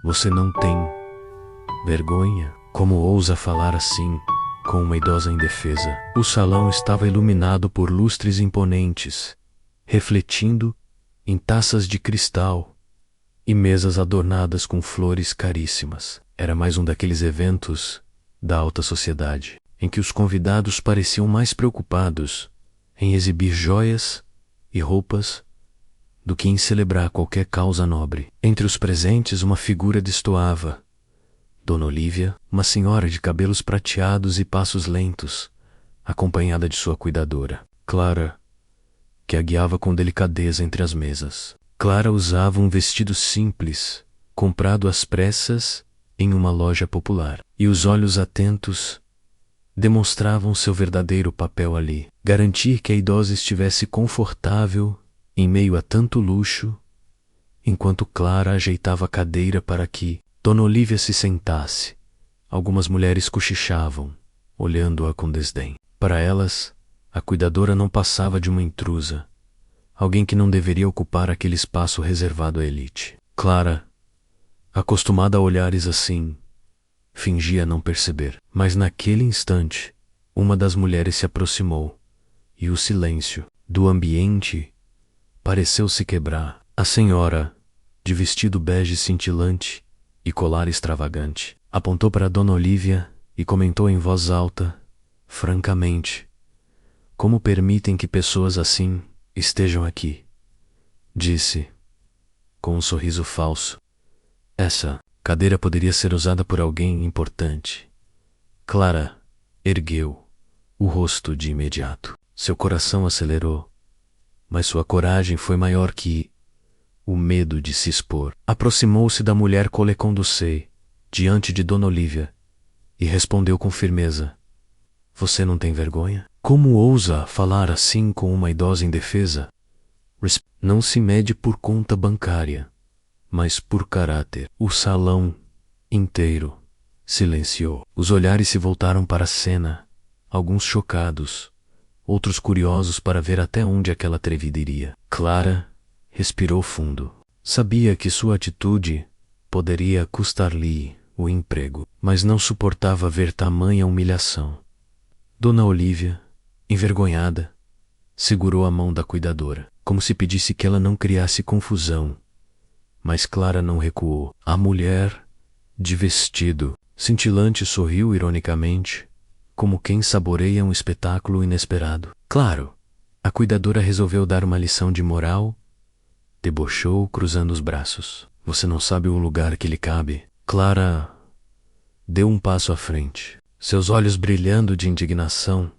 Você não tem vergonha? Como ousa falar assim com uma idosa indefesa? O salão estava iluminado por lustres imponentes, refletindo em taças de cristal e mesas adornadas com flores caríssimas. Era mais um daqueles eventos da alta sociedade, em que os convidados pareciam mais preocupados em exibir joias e roupas do que em celebrar qualquer causa nobre. Entre os presentes, uma figura destoava. Dona Olívia, uma senhora de cabelos prateados e passos lentos, acompanhada de sua cuidadora, Clara, que a guiava com delicadeza entre as mesas. Clara usava um vestido simples, comprado às pressas em uma loja popular, e os olhos atentos demonstravam seu verdadeiro papel ali: garantir que a idosa estivesse confortável em meio a tanto luxo, enquanto Clara ajeitava a cadeira para que Dona Olívia se sentasse. Algumas mulheres cochichavam, olhando-a com desdém. Para elas, a cuidadora não passava de uma intrusa, alguém que não deveria ocupar aquele espaço reservado à elite. Clara, acostumada a olhares assim, fingia não perceber. Mas naquele instante, uma das mulheres se aproximou, e o silêncio do ambiente pareceu se quebrar. A senhora, de vestido bege cintilante e colar extravagante, apontou para Dona Olívia e comentou em voz alta, francamente: "Como permitem que pessoas assim estejam aqui?" Disse, com um sorriso falso: "Essa cadeira poderia ser usada por alguém importante." Clara ergueu o rosto de imediato. Seu coração acelerou, mas sua coragem foi maior que o medo de se expor. Aproximou-se da mulher Colecondusei, diante de Dona Olívia, e respondeu com firmeza: "Você não tem vergonha? Como ousa falar assim com uma idosa indefesa? Não se mede por conta bancária, mas por caráter." O salão inteiro silenciou. Os olhares se voltaram para a cena, alguns chocados, outros curiosos para ver até onde aquela atrevida iria. Clara respirou fundo. Sabia que sua atitude poderia custar-lhe o emprego, mas não suportava ver tamanha humilhação. Dona Olívia, envergonhada, segurou a mão da cuidadora, como se pedisse que ela não criasse confusão. Mas Clara não recuou. A mulher, de vestido cintilante, sorriu ironicamente, como quem saboreia um espetáculo inesperado. Claro, a cuidadora resolveu dar uma lição de moral. Debochou, cruzando os braços. "Você não sabe o lugar que lhe cabe." Clara deu um passo à frente, seus olhos brilhando de indignação.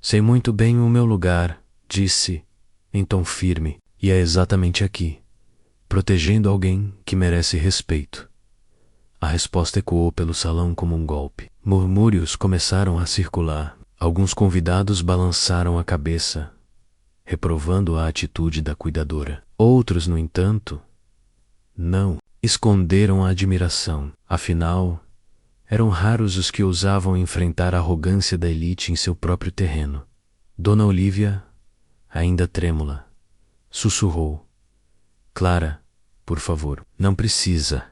"Sei muito bem o meu lugar", disse, em tom firme, "e é exatamente aqui, protegendo alguém que merece respeito." A resposta ecoou pelo salão como um golpe. Murmúrios começaram a circular. Alguns convidados balançaram a cabeça, reprovando a atitude da cuidadora. Outros, no entanto, não esconderam a admiração. Afinal, eram raros os que ousavam enfrentar a arrogância da elite em seu próprio terreno. Dona Olívia, ainda trêmula, sussurrou: "Clara, por favor." "Não precisa."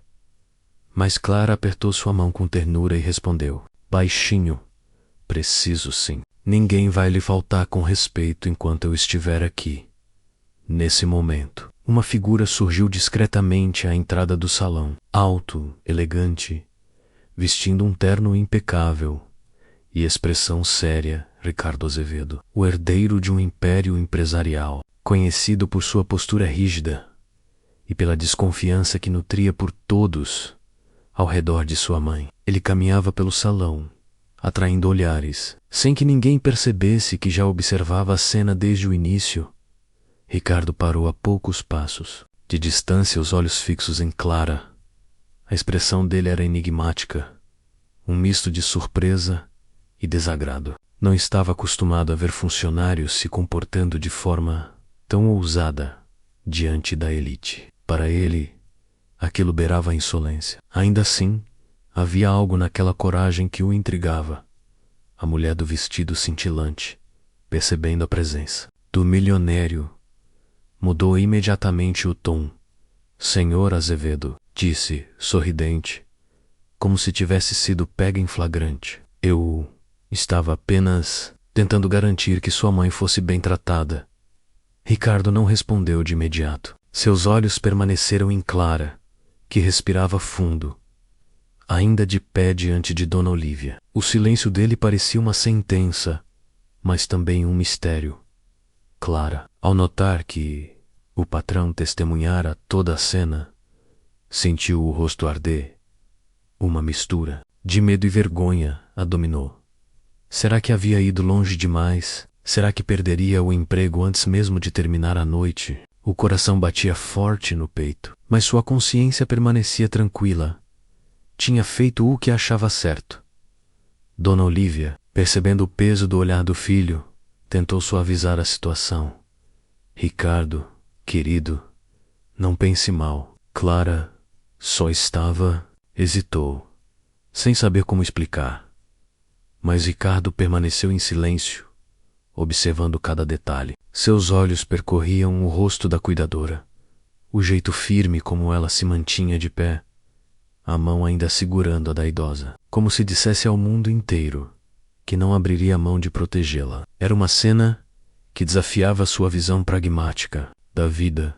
Mas Clara apertou sua mão com ternura e respondeu, baixinho: "Preciso sim. Ninguém vai lhe faltar com respeito enquanto eu estiver aqui." Nesse momento, uma figura surgiu discretamente à entrada do salão, alto, elegante, vestindo um terno impecável e expressão séria. Ricardo Azevedo, o herdeiro de um império empresarial, conhecido por sua postura rígida e pela desconfiança que nutria por todos ao redor de sua mãe. Ele caminhava pelo salão, atraindo olhares, sem que ninguém percebesse que já observava a cena desde o início. Ricardo parou a poucos passos. De distância, os olhos fixos em Clara. A expressão dele era enigmática, um misto de surpresa e desagrado. Não estava acostumado a ver funcionários se comportando de forma tão ousada diante da elite. Para ele, aquilo beirava a insolência. Ainda assim, havia algo naquela coragem que o intrigava. A mulher do vestido cintilante, percebendo a presença do milionário, mudou imediatamente o tom. "Senhor Azevedo." disse, sorridente, como se tivesse sido pega em flagrante. Eu estava apenas tentando garantir que sua mãe fosse bem tratada. Ricardo não respondeu de imediato. Seus olhos permaneceram em Clara, que respirava fundo, ainda de pé diante de Dona Olívia. O silêncio dele parecia uma sentença, mas também um mistério. Clara, ao notar que o patrão testemunhara toda a cena, sentiu o rosto arder. Uma mistura de medo e vergonha a dominou. Será que havia ido longe demais? Será que perderia o emprego antes mesmo de terminar a noite? O coração batia forte no peito, mas sua consciência permanecia tranquila. Tinha feito o que achava certo. Dona Olívia, percebendo o peso do olhar do filho, tentou suavizar a situação. Ricardo, querido, não pense mal. Clara só estava... Hesitou, sem saber como explicar. Mas Ricardo permaneceu em silêncio, observando cada detalhe. Seus olhos percorriam o rosto da cuidadora, o jeito firme como ela se mantinha de pé, a mão ainda segurando a da idosa, como se dissesse ao mundo inteiro que não abriria a mão de protegê-la. Era uma cena que desafiava sua visão pragmática da vida,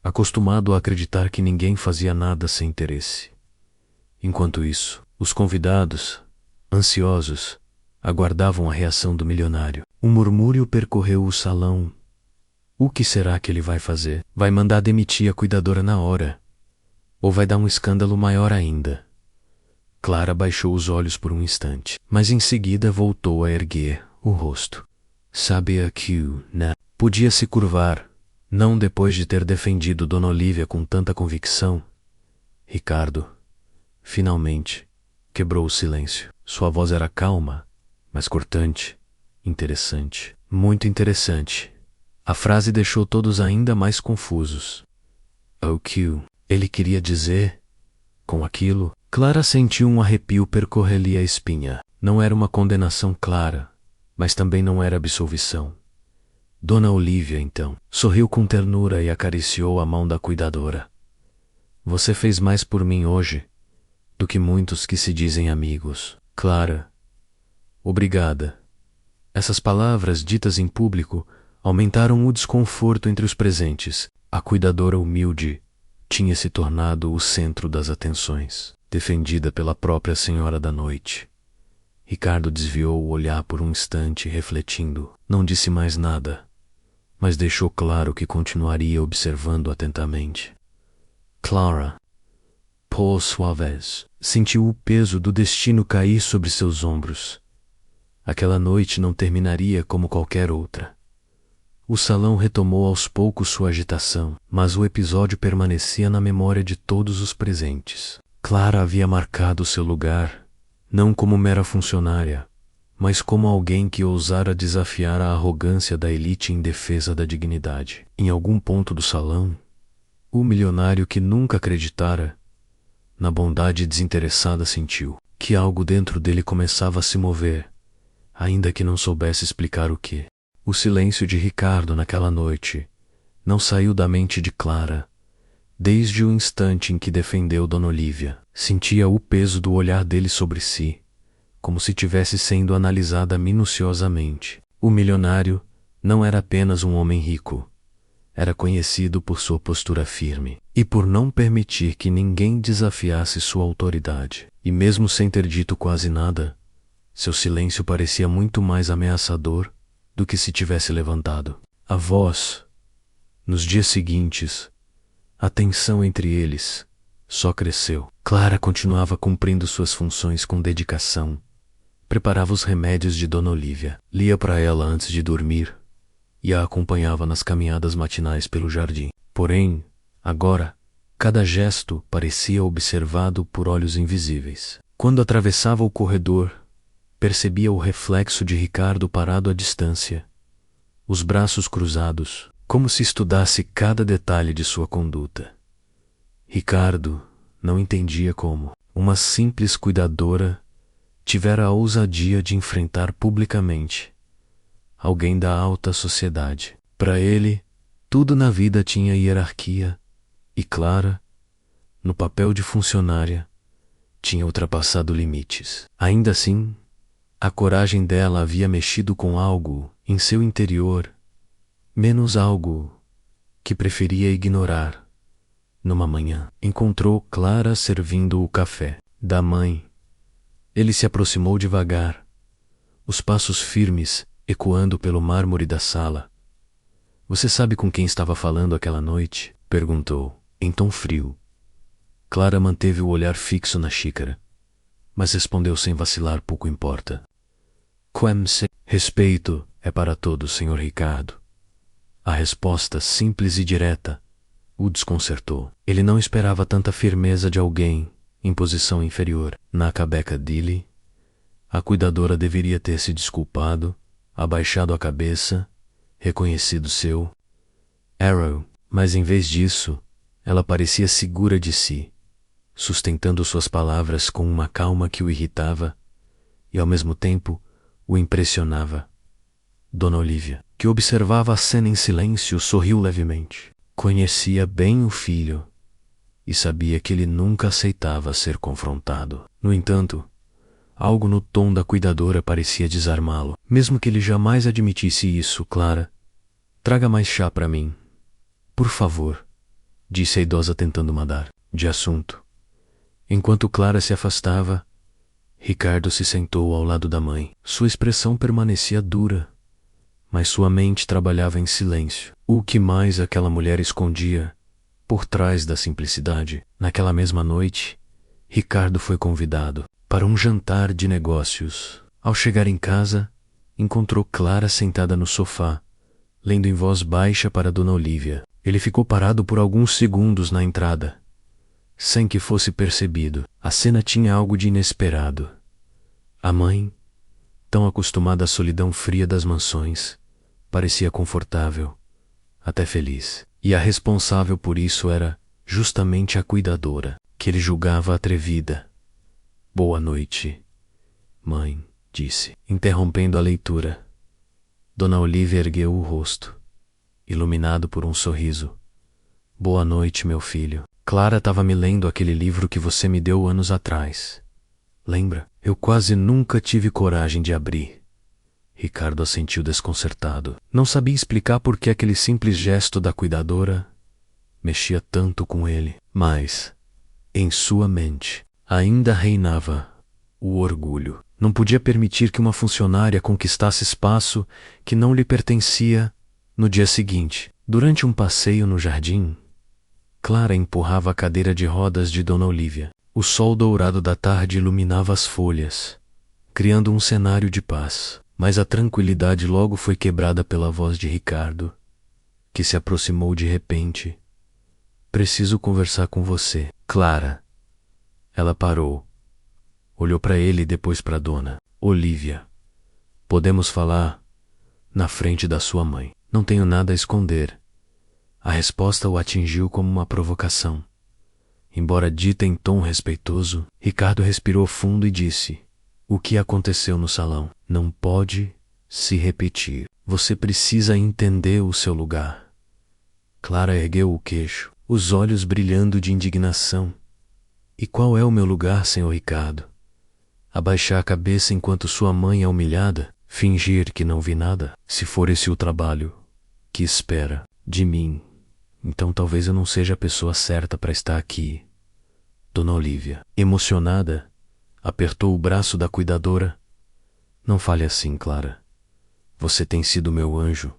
acostumado a acreditar que ninguém fazia nada sem interesse. Enquanto isso, os convidados, ansiosos, aguardavam a reação do milionário. Um murmúrio percorreu o salão. O que será que ele vai fazer? Vai mandar demitir a cuidadora na hora? Ou vai dar um escândalo maior ainda? Clara baixou os olhos por um instante, mas em seguida voltou a erguer o rosto. Sabia que podia se curvar, não depois de ter defendido Dona Olívia com tanta convicção. Ricardo, finalmente, quebrou o silêncio. Sua voz era calma, mas cortante, interessante, muito interessante. A frase deixou todos ainda mais confusos. O que ele queria dizer com aquilo? Clara sentiu um arrepio percorrer-lhe a espinha. Não era uma condenação clara, mas também não era absolvição. Dona Olívia, então, sorriu com ternura e acariciou a mão da cuidadora. Você fez mais por mim hoje do que muitos que se dizem amigos. Clara, obrigada. Essas palavras ditas em público aumentaram o desconforto entre os presentes. A cuidadora humilde tinha se tornado o centro das atenções, defendida pela própria Senhora da Noite. Ricardo desviou o olhar por um instante, refletindo. Não disse mais nada, mas deixou claro que continuaria observando atentamente. Clara, por sua vez, sentiu o peso do destino cair sobre seus ombros. Aquela noite não terminaria como qualquer outra. O salão retomou aos poucos sua agitação, mas o episódio permanecia na memória de todos os presentes. Clara havia marcado seu lugar, não como mera funcionária, mas como alguém que ousara desafiar a arrogância da elite em defesa da dignidade. Em algum ponto do salão, o milionário que nunca acreditara na bondade desinteressada sentiu que algo dentro dele começava a se mover, ainda que não soubesse explicar o que. O silêncio de Ricardo naquela noite não saiu da mente de Clara, desde o instante em que defendeu Dona Olívia. Sentia o peso do olhar dele sobre si, como se tivesse sendo analisada minuciosamente. O milionário não era apenas um homem rico. Era conhecido por sua postura firme e por não permitir que ninguém desafiasse sua autoridade. E mesmo sem ter dito quase nada, seu silêncio parecia muito mais ameaçador do que se tivesse levantado. A voz, nos dias seguintes, a tensão entre eles só cresceu. Clara continuava cumprindo suas funções com dedicação. Preparava os remédios de Dona Olívia, lia para ela antes de dormir e a acompanhava nas caminhadas matinais pelo jardim. Porém, agora, cada gesto parecia observado por olhos invisíveis. Quando atravessava o corredor, percebia o reflexo de Ricardo parado à distância, os braços cruzados, como se estudasse cada detalhe de sua conduta. Ricardo não entendia como uma simples cuidadora tivera a ousadia de enfrentar publicamente alguém da alta sociedade. Para ele, tudo na vida tinha hierarquia, e Clara no papel de funcionária, tinha ultrapassado limites. Ainda assim, a coragem dela havia mexido com algo em seu interior, menos algo que preferia ignorar. Numa manhã, encontrou Clara servindo o café da mãe. Ele se aproximou devagar, os passos firmes ecoando pelo mármore da sala. Você sabe com quem estava falando aquela noite? Perguntou, em tom frio. Clara manteve o olhar fixo na xícara, mas respondeu sem vacilar: pouco importa. Respeito é para todos, Sr. Ricardo. A resposta simples e direta o desconcertou. Ele não esperava tanta firmeza de alguém em posição inferior. Na cabeça dele, a cuidadora deveria ter se desculpado, abaixado a cabeça, reconhecido seu Arrow, mas em vez disso, ela parecia segura de si, sustentando suas palavras com uma calma que o irritava e ao mesmo tempo o impressionava. Dona Olívia, que observava a cena em silêncio, sorriu levemente. Conhecia bem o filho e sabia que ele nunca aceitava ser confrontado. No entanto, algo no tom da cuidadora parecia desarmá-lo. Mesmo que ele jamais admitisse isso, Clara, traga mais chá para mim, por favor, disse a idosa tentando mudar de assunto. Enquanto Clara se afastava, Ricardo se sentou ao lado da mãe. Sua expressão permanecia dura, mas sua mente trabalhava em silêncio. O que mais aquela mulher escondia por trás da simplicidade? Naquela mesma noite, Ricardo foi convidado para um jantar de negócios. Ao chegar em casa, encontrou Clara sentada no sofá, lendo em voz baixa para Dona Olívia. Ele ficou parado por alguns segundos na entrada, sem que fosse percebido. A cena tinha algo de inesperado. A mãe, tão acostumada à solidão fria das mansões, parecia confortável, até feliz. E a responsável por isso era justamente a cuidadora, que ele julgava atrevida. Boa noite, mãe, disse, interrompendo a leitura. Dona Olívia ergueu o rosto, iluminado por um sorriso. Boa noite, meu filho. Clara estava me lendo aquele livro que você me deu anos atrás. Lembra? Eu quase nunca tive coragem de abrir. Ricardo assentiu desconcertado. Não sabia explicar por que aquele simples gesto da cuidadora mexia tanto com ele. Mas, em sua mente, ainda reinava o orgulho. Não podia permitir que uma funcionária conquistasse espaço que não lhe pertencia. No dia seguinte, durante um passeio no jardim, Clara empurrava a cadeira de rodas de Dona Olívia. O sol dourado da tarde iluminava as folhas, criando um cenário de paz. Mas a tranquilidade logo foi quebrada pela voz de Ricardo, que se aproximou de repente. Preciso conversar com você, Clara. Ela parou, olhou para ele e depois para Dona Olívia. Podemos falar na frente da sua mãe. Não tenho nada a esconder. A resposta o atingiu como uma provocação. Embora dita em tom respeitoso, Ricardo respirou fundo e disse: o que aconteceu no salão não pode se repetir. Você precisa entender o seu lugar. Clara ergueu o queixo, os olhos brilhando de indignação. E qual é o meu lugar, senhor Ricardo? Abaixar a cabeça enquanto sua mãe é humilhada? Fingir que não vi nada? Se for esse o trabalho que espera de mim, então talvez eu não seja a pessoa certa para estar aqui. Dona Olívia, emocionada, apertou o braço da cuidadora. Não fale assim, Clara. Você tem sido meu anjo.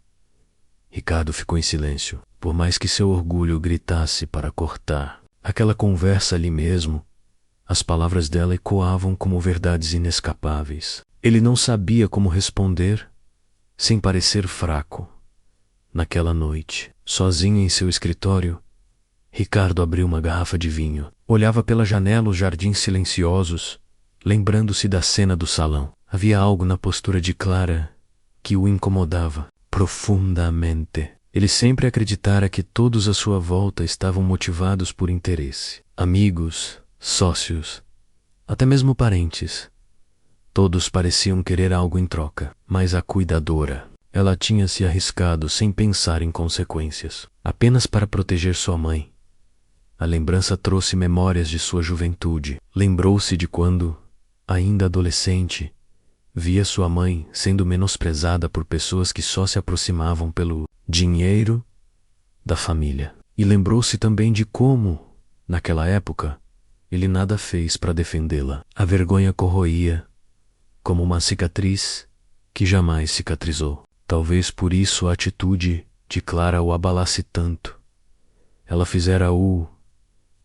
Ricardo ficou em silêncio, por mais que seu orgulho gritasse para cortar aquela conversa ali mesmo. As palavras dela ecoavam como verdades inescapáveis. Ele não sabia como responder, sem parecer fraco. Naquela noite, sozinho em seu escritório, Ricardo abriu uma garrafa de vinho. Olhava pela janela os jardins silenciosos, lembrando-se da cena do salão. Havia algo na postura de Clara que o incomodava profundamente. Ele sempre acreditara que todos à sua volta estavam motivados por interesse. Amigos, sócios, até mesmo parentes. Todos pareciam querer algo em troca, mas a cuidadora, ela tinha se arriscado sem pensar em consequências, apenas para proteger sua mãe. A lembrança trouxe memórias de sua juventude. Lembrou-se de quando, ainda adolescente, via sua mãe sendo menosprezada por pessoas que só se aproximavam pelo dinheiro da família. E lembrou-se também de como, naquela época, ele nada fez para defendê-la. A vergonha corroía, como uma cicatriz que jamais cicatrizou. Talvez por isso a atitude de Clara o abalasse tanto. Ela fizera o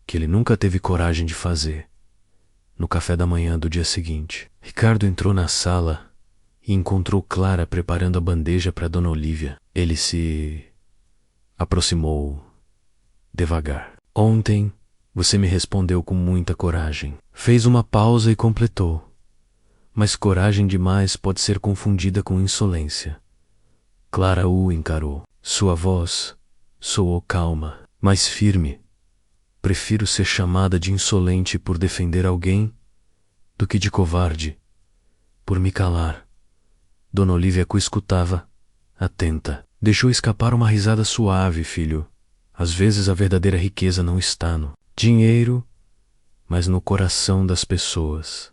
que ele nunca teve coragem de fazer. No café da manhã do dia seguinte, Ricardo entrou na sala e encontrou Clara preparando a bandeja para Dona Olívia. Ele se aproximou devagar. Ontem você me respondeu com muita coragem. Fez uma pausa e completou. Mas coragem demais pode ser confundida com insolência. Clara o encarou. Sua voz soou calma, mas firme. Prefiro ser chamada de insolente por defender alguém do que de covarde por me calar. Dona Olívia o escutava, atenta. Deixou escapar uma risada suave, filho. Às vezes a verdadeira riqueza não está no dinheiro, mas no coração das pessoas.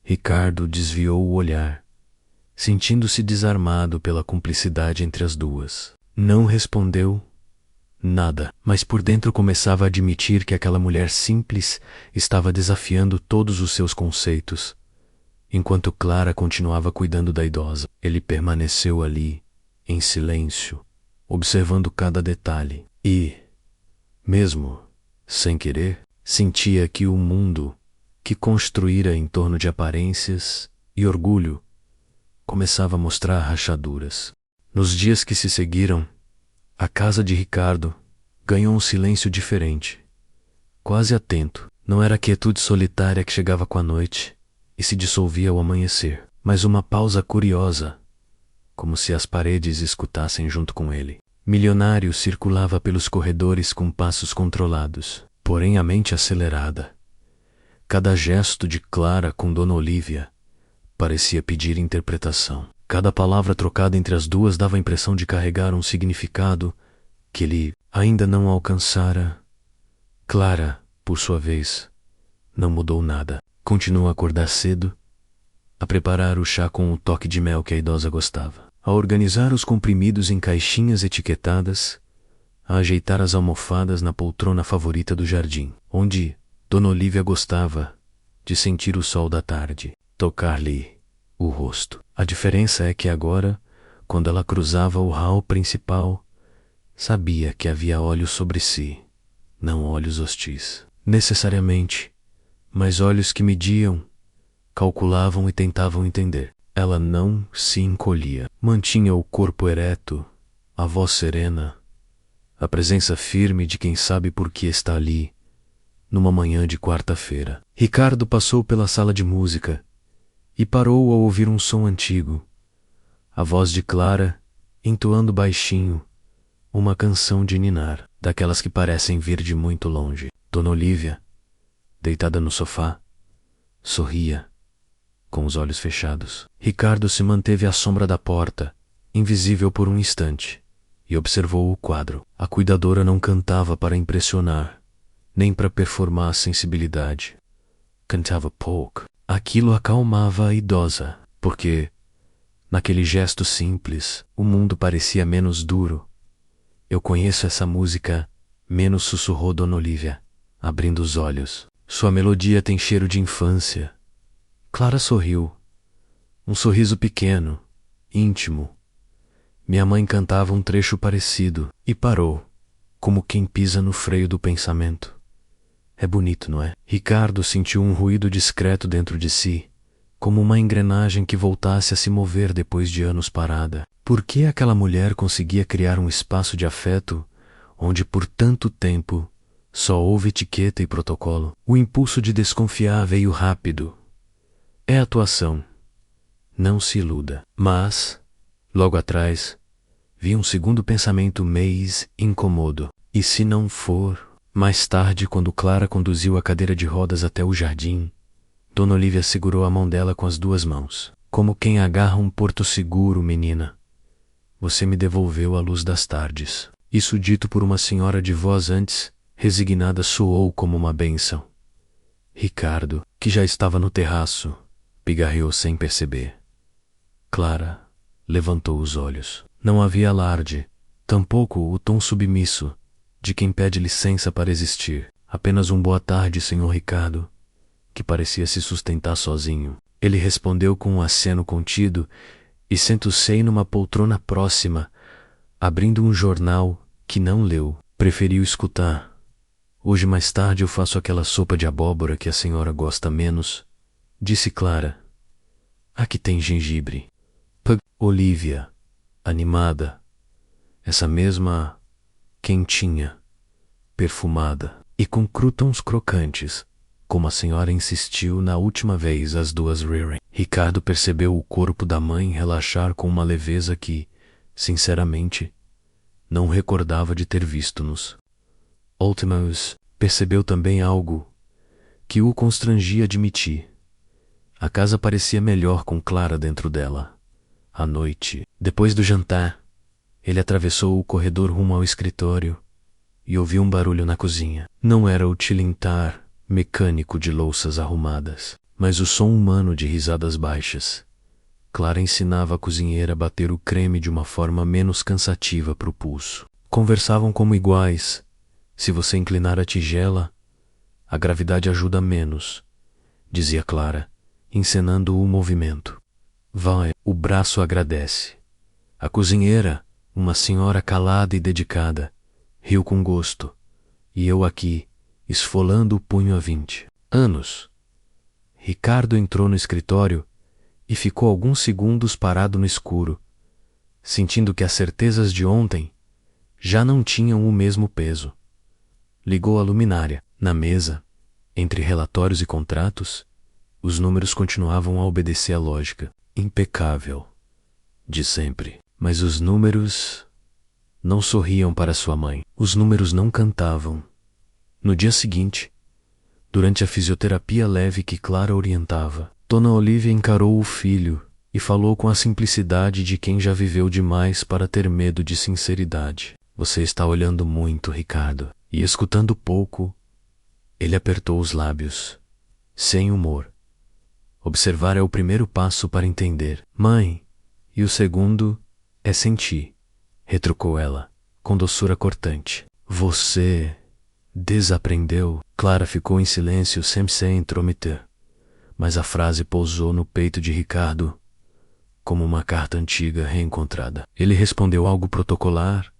Ricardo desviou o olhar, sentindo-se desarmado pela cumplicidade entre as duas. Não respondeu nada, mas por dentro começava a admitir que aquela mulher simples estava desafiando todos os seus conceitos. Enquanto Clara continuava cuidando da idosa, ele permaneceu ali, em silêncio, observando cada detalhe. E, mesmo sem querer, sentia que o mundo que construíra em torno de aparências e orgulho começava a mostrar rachaduras. Nos dias que se seguiram, a casa de Ricardo ganhou um silêncio diferente, quase atento. Não era a quietude solitária que chegava com a noite e se dissolvia ao amanhecer, mas uma pausa curiosa, como se as paredes escutassem junto com ele. Milionário circulava pelos corredores com passos controlados, porém a mente acelerada. Cada gesto de Clara com Dona Olívia parecia pedir interpretação. Cada palavra trocada entre as duas dava a impressão de carregar um significado que ele ainda não alcançara. Clara, por sua vez, não mudou nada. Continuou a acordar cedo, a preparar o chá com o toque de mel que a idosa gostava, a organizar os comprimidos em caixinhas etiquetadas, a ajeitar as almofadas na poltrona favorita do jardim, onde Dona Olívia gostava de sentir o sol da tarde, tocar-lhe o rosto. A diferença é que agora, quando ela cruzava o hall principal, sabia que havia olhos sobre si, não olhos hostis, necessariamente, mas olhos que mediam, calculavam e tentavam entender. Ela não se encolhia. Mantinha o corpo ereto, a voz serena, a presença firme de quem sabe por que está ali, numa manhã de quarta-feira. Ricardo passou pela sala de música e parou ao ouvir um som antigo. A voz de Clara, entoando baixinho, uma canção de ninar, daquelas que parecem vir de muito longe. Dona Olívia, deitada no sofá, sorria, com os olhos fechados. Ricardo se manteve à sombra da porta, invisível por um instante, e observou o quadro. A cuidadora não cantava para impressionar, nem para performar sensibilidade. Cantava pouco. Aquilo acalmava a idosa, porque, naquele gesto simples, o mundo parecia menos duro. Eu conheço essa música, menos sussurrou Dona Olívia, abrindo os olhos. Sua melodia tem cheiro de infância. Clara sorriu. Um sorriso pequeno, íntimo. Minha mãe cantava um trecho parecido e parou, como quem pisa no freio do pensamento. É bonito, não é? Ricardo sentiu um ruído discreto dentro de si, como uma engrenagem que voltasse a se mover depois de anos parada. Por que aquela mulher conseguia criar um espaço de afeto onde por tanto tempo só houve etiqueta e protocolo? O impulso de desconfiar veio rápido. É atuação. Não se iluda. Mas, logo atrás, vi um segundo pensamento mais incômodo. E se não for? Mais tarde, quando Clara conduziu a cadeira de rodas até o jardim, Dona Olívia segurou a mão dela com as duas mãos. Como quem agarra um porto seguro, menina. Você me devolveu a luz das tardes. Isso dito por uma senhora de voz antes Resignada, soou como uma bênção. Ricardo, que já estava no terraço, pigarreou sem perceber. Clara levantou os olhos. Não havia alarde, tampouco o tom submisso de quem pede licença para existir. Apenas um boa tarde, senhor Ricardo, que parecia se sustentar sozinho. Ele respondeu com um aceno contido e sentou-se numa poltrona próxima, abrindo um jornal que não leu. Preferiu escutar. Hoje mais tarde eu faço aquela sopa de abóbora que a senhora gosta menos, disse Clara. Aqui tem gengibre. Olívia, animada, essa mesma quentinha, perfumada e com croutons crocantes, como a senhora insistiu na última vez as duas rirem. Ricardo percebeu o corpo da mãe relaxar com uma leveza que, sinceramente, não recordava de ter visto nos últimos. Percebeu também algo que o constrangia a admitir. A casa parecia melhor com Clara dentro dela. À noite, depois do jantar, ele atravessou o corredor rumo ao escritório e ouviu um barulho na cozinha. Não era o tilintar mecânico de louças arrumadas, mas o som humano de risadas baixas. Clara ensinava a cozinheira a bater o creme de uma forma menos cansativa para o pulso. Conversavam como iguais. Se você inclinar a tigela, a gravidade ajuda menos, dizia Clara, encenando o movimento. Vai, o braço agradece. A cozinheira, uma senhora calada e dedicada, riu com gosto, e eu aqui, esfolando o punho há 20 anos. Ricardo entrou no escritório e ficou alguns segundos parado no escuro, sentindo que as certezas de ontem já não tinham o mesmo peso. Ligou a luminária. Na mesa, entre relatórios e contratos, os números continuavam a obedecer à lógica impecável de sempre. Mas os números não sorriam para sua mãe. Os números não cantavam. No dia seguinte, durante a fisioterapia leve que Clara orientava, Dona Olívia encarou o filho e falou com a simplicidade de quem já viveu demais para ter medo de sinceridade. Você está olhando muito, Ricardo. E escutando pouco, ele apertou os lábios, sem humor. Observar é o primeiro passo para entender, mãe, e o segundo é sentir, retrucou ela, com doçura cortante. Você desaprendeu? Clara ficou em silêncio sem se intrometer, mas a frase pousou no peito de Ricardo, como uma carta antiga reencontrada. Ele respondeu algo protocolar,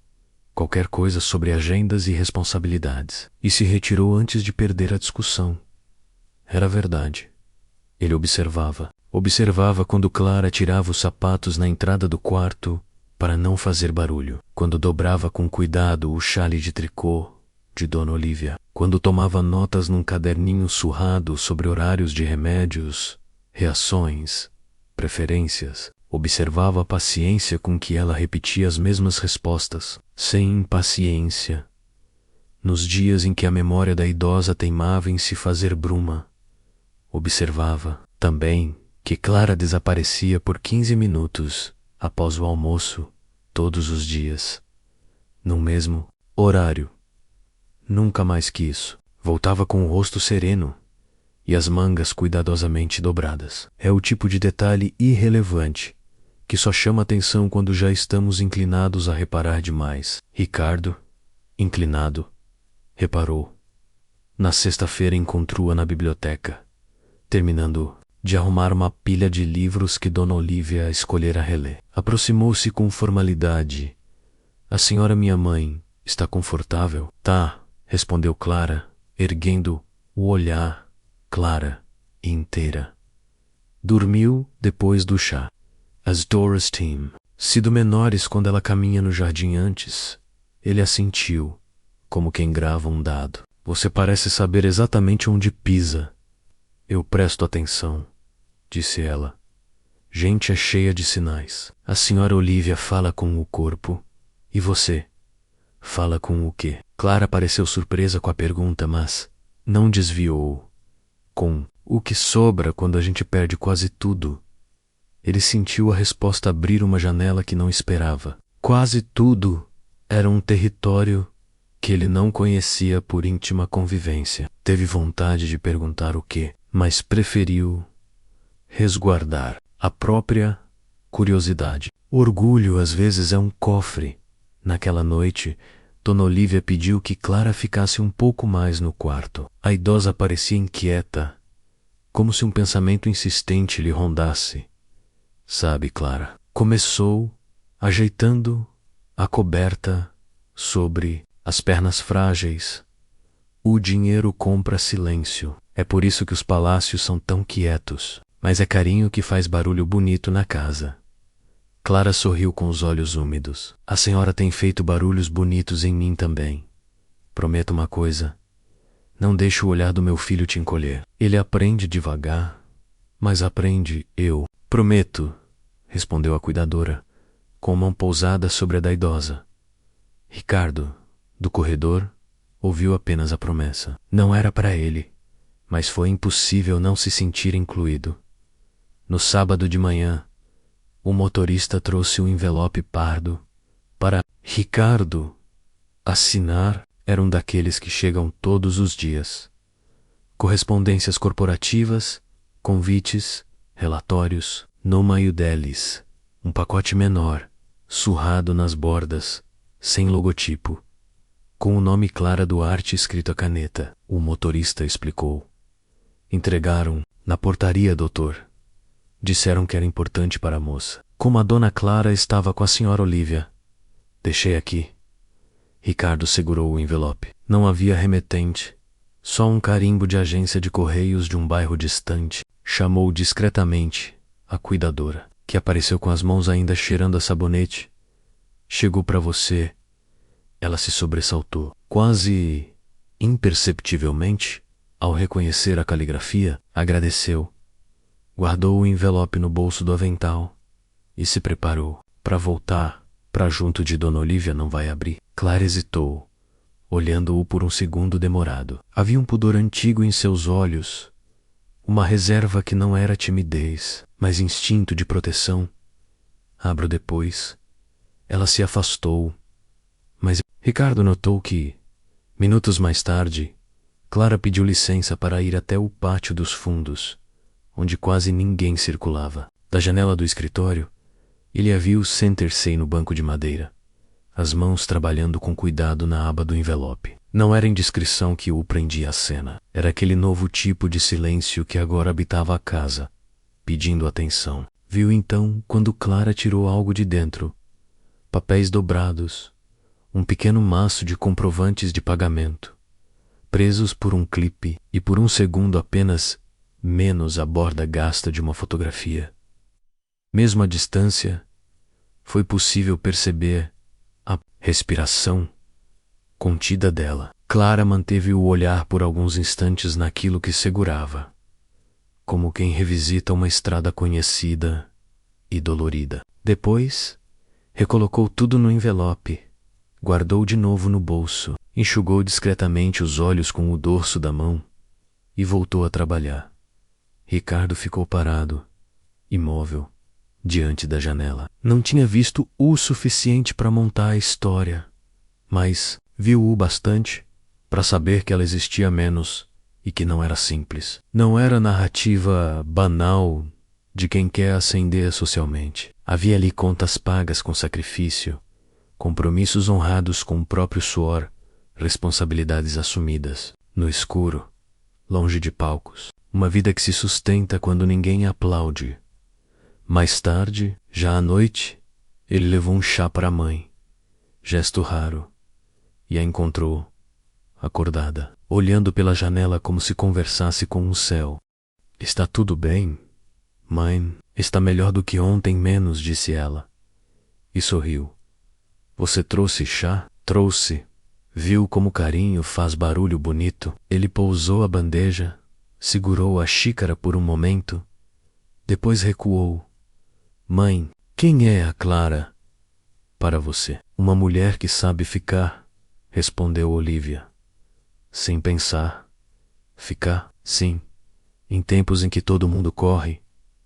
qualquer coisa sobre agendas e responsabilidades, e se retirou antes de perder a discussão. Era verdade. Ele observava quando Clara tirava os sapatos na entrada do quarto para não fazer barulho, quando dobrava com cuidado o xale de tricô de Dona Olívia, quando tomava notas num caderninho surrado sobre horários de remédios, reações, preferências. Observava a paciência com que ela repetia as mesmas respostas, sem impaciência. Nos dias em que a memória da idosa teimava em se fazer bruma, observava, também, que Clara desaparecia por 15 minutos após o almoço, todos os dias, no mesmo horário. Nunca mais que isso. Voltava com o rosto sereno e as mangas cuidadosamente dobradas. É o tipo de detalhe irrelevante que só chama atenção quando já estamos inclinados a reparar demais. Ricardo, inclinado, reparou. Na sexta-feira encontrou-a na biblioteca, terminando de arrumar uma pilha de livros que Dona Olívia escolhera reler. Aproximou-se com formalidade. A senhora minha mãe está confortável? Tá, respondeu Clara, erguendo o olhar, clara e inteira. Dormiu depois do chá. As Doras Team sido menores quando ela caminha no jardim antes. Ele assentiu, como quem grava um dado. Você parece saber exatamente onde pisa. Eu presto atenção, disse ela. Gente é cheia de sinais. A senhora Olívia fala com o corpo. E você? Fala com o quê? Clara pareceu surpresa com a pergunta, mas não desviou. Com o que sobra quando a gente perde quase tudo? Ele sentiu a resposta abrir uma janela que não esperava. Quase tudo era um território que ele não conhecia por íntima convivência. Teve vontade de perguntar o quê, mas preferiu resguardar a própria curiosidade. O orgulho às vezes é um cofre. Naquela noite, Dona Olívia pediu que Clara ficasse um pouco mais no quarto. A idosa parecia inquieta, como se um pensamento insistente lhe rondasse. Sabe, Clara, começou ajeitando a coberta sobre as pernas frágeis. O dinheiro compra silêncio. É por isso que os palácios são tão quietos. Mas é carinho que faz barulho bonito na casa. Clara sorriu com os olhos úmidos. A senhora tem feito barulhos bonitos em mim também. Prometo uma coisa. Não deixe o olhar do meu filho te encolher. Ele aprende devagar, mas aprende eu. Prometo, respondeu a cuidadora, com a mão pousada sobre a da idosa. Ricardo, do corredor, ouviu apenas a promessa. Não era para ele, mas foi impossível não se sentir incluído. No sábado de manhã, o motorista trouxe um envelope pardo para Ricardo assinar. Era um daqueles que chegam todos os dias. Correspondências corporativas, convites, relatórios, no meio deles, um pacote menor, surrado nas bordas, sem logotipo, com o nome Clara Duarte escrito a caneta. O motorista explicou. Entregaram na portaria, doutor. Disseram que era importante para a moça. Como a dona Clara estava com a senhora Olívia. Deixei aqui. Ricardo segurou o envelope. Não havia remetente, só um carimbo de agência de correios de um bairro distante. Chamou discretamente a cuidadora, que apareceu com as mãos ainda cheirando a sabonete. Chegou para você. Ela se sobressaltou, quase imperceptivelmente, ao reconhecer a caligrafia, agradeceu. Guardou o envelope no bolso do avental e se preparou para voltar para junto de Dona Olívia. Não vai abrir. Clara hesitou, olhando-o por um segundo demorado. Havia um pudor antigo em seus olhos, uma reserva que não era timidez, mas instinto de proteção. Abro depois. Ela se afastou, mas Ricardo notou que, minutos mais tarde, Clara pediu licença para ir até o pátio dos fundos, onde quase ninguém circulava. Da janela do escritório, ele a viu sentar-se no banco de madeira, as mãos trabalhando com cuidado na aba do envelope. Não era indiscrição que o prendia à cena. Era aquele novo tipo de silêncio que agora habitava a casa, pedindo atenção. Viu então quando Clara tirou algo de dentro. Papéis dobrados, um pequeno maço de comprovantes de pagamento, presos por um clipe e por um segundo apenas menos a borda gasta de uma fotografia. Mesmo à distância, foi possível perceber a respiração contida dela. Clara manteve o olhar por alguns instantes naquilo que segurava, como quem revisita uma estrada conhecida e dolorida. Depois, recolocou tudo no envelope, guardou de novo no bolso, enxugou discretamente os olhos com o dorso da mão e voltou a trabalhar. Ricardo ficou parado, imóvel, diante da janela. Não tinha visto o suficiente para montar a história, mas viu-o bastante para saber que ela existia menos e que não era simples. Não era narrativa banal de quem quer ascender socialmente. Havia ali contas pagas com sacrifício, compromissos honrados com o próprio suor, responsabilidades assumidas. No escuro, longe de palcos, uma vida que se sustenta quando ninguém aplaude. Mais tarde, já à noite, ele levou um chá para a mãe, gesto raro, e a encontrou, acordada, olhando pela janela como se conversasse com um céu. Está tudo bem, mãe? Está melhor do que ontem menos, disse ela, e sorriu. Você trouxe chá? Trouxe. Viu como o carinho faz barulho bonito? Ele pousou a bandeja, segurou a xícara por um momento, depois recuou. Mãe, quem é a Clara para você? Uma mulher que sabe ficar, respondeu Olívia. Sem pensar. Ficar, sim. Em tempos em que todo mundo corre,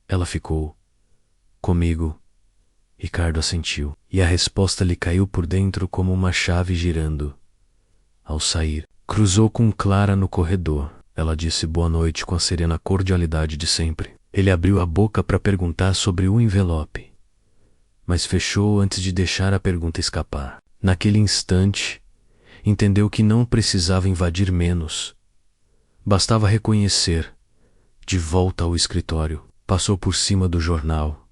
ela ficou. Comigo. Ricardo assentiu, e a resposta lhe caiu por dentro como uma chave girando. Ao sair, cruzou com Clara no corredor. Ela disse boa noite com a serena cordialidade de sempre. Ele abriu a boca para perguntar sobre o envelope, mas fechou antes de deixar a pergunta escapar. Naquele instante, entendeu que não precisava invadir menos. Bastava reconhecer. De volta ao escritório, passou por cima do jornal.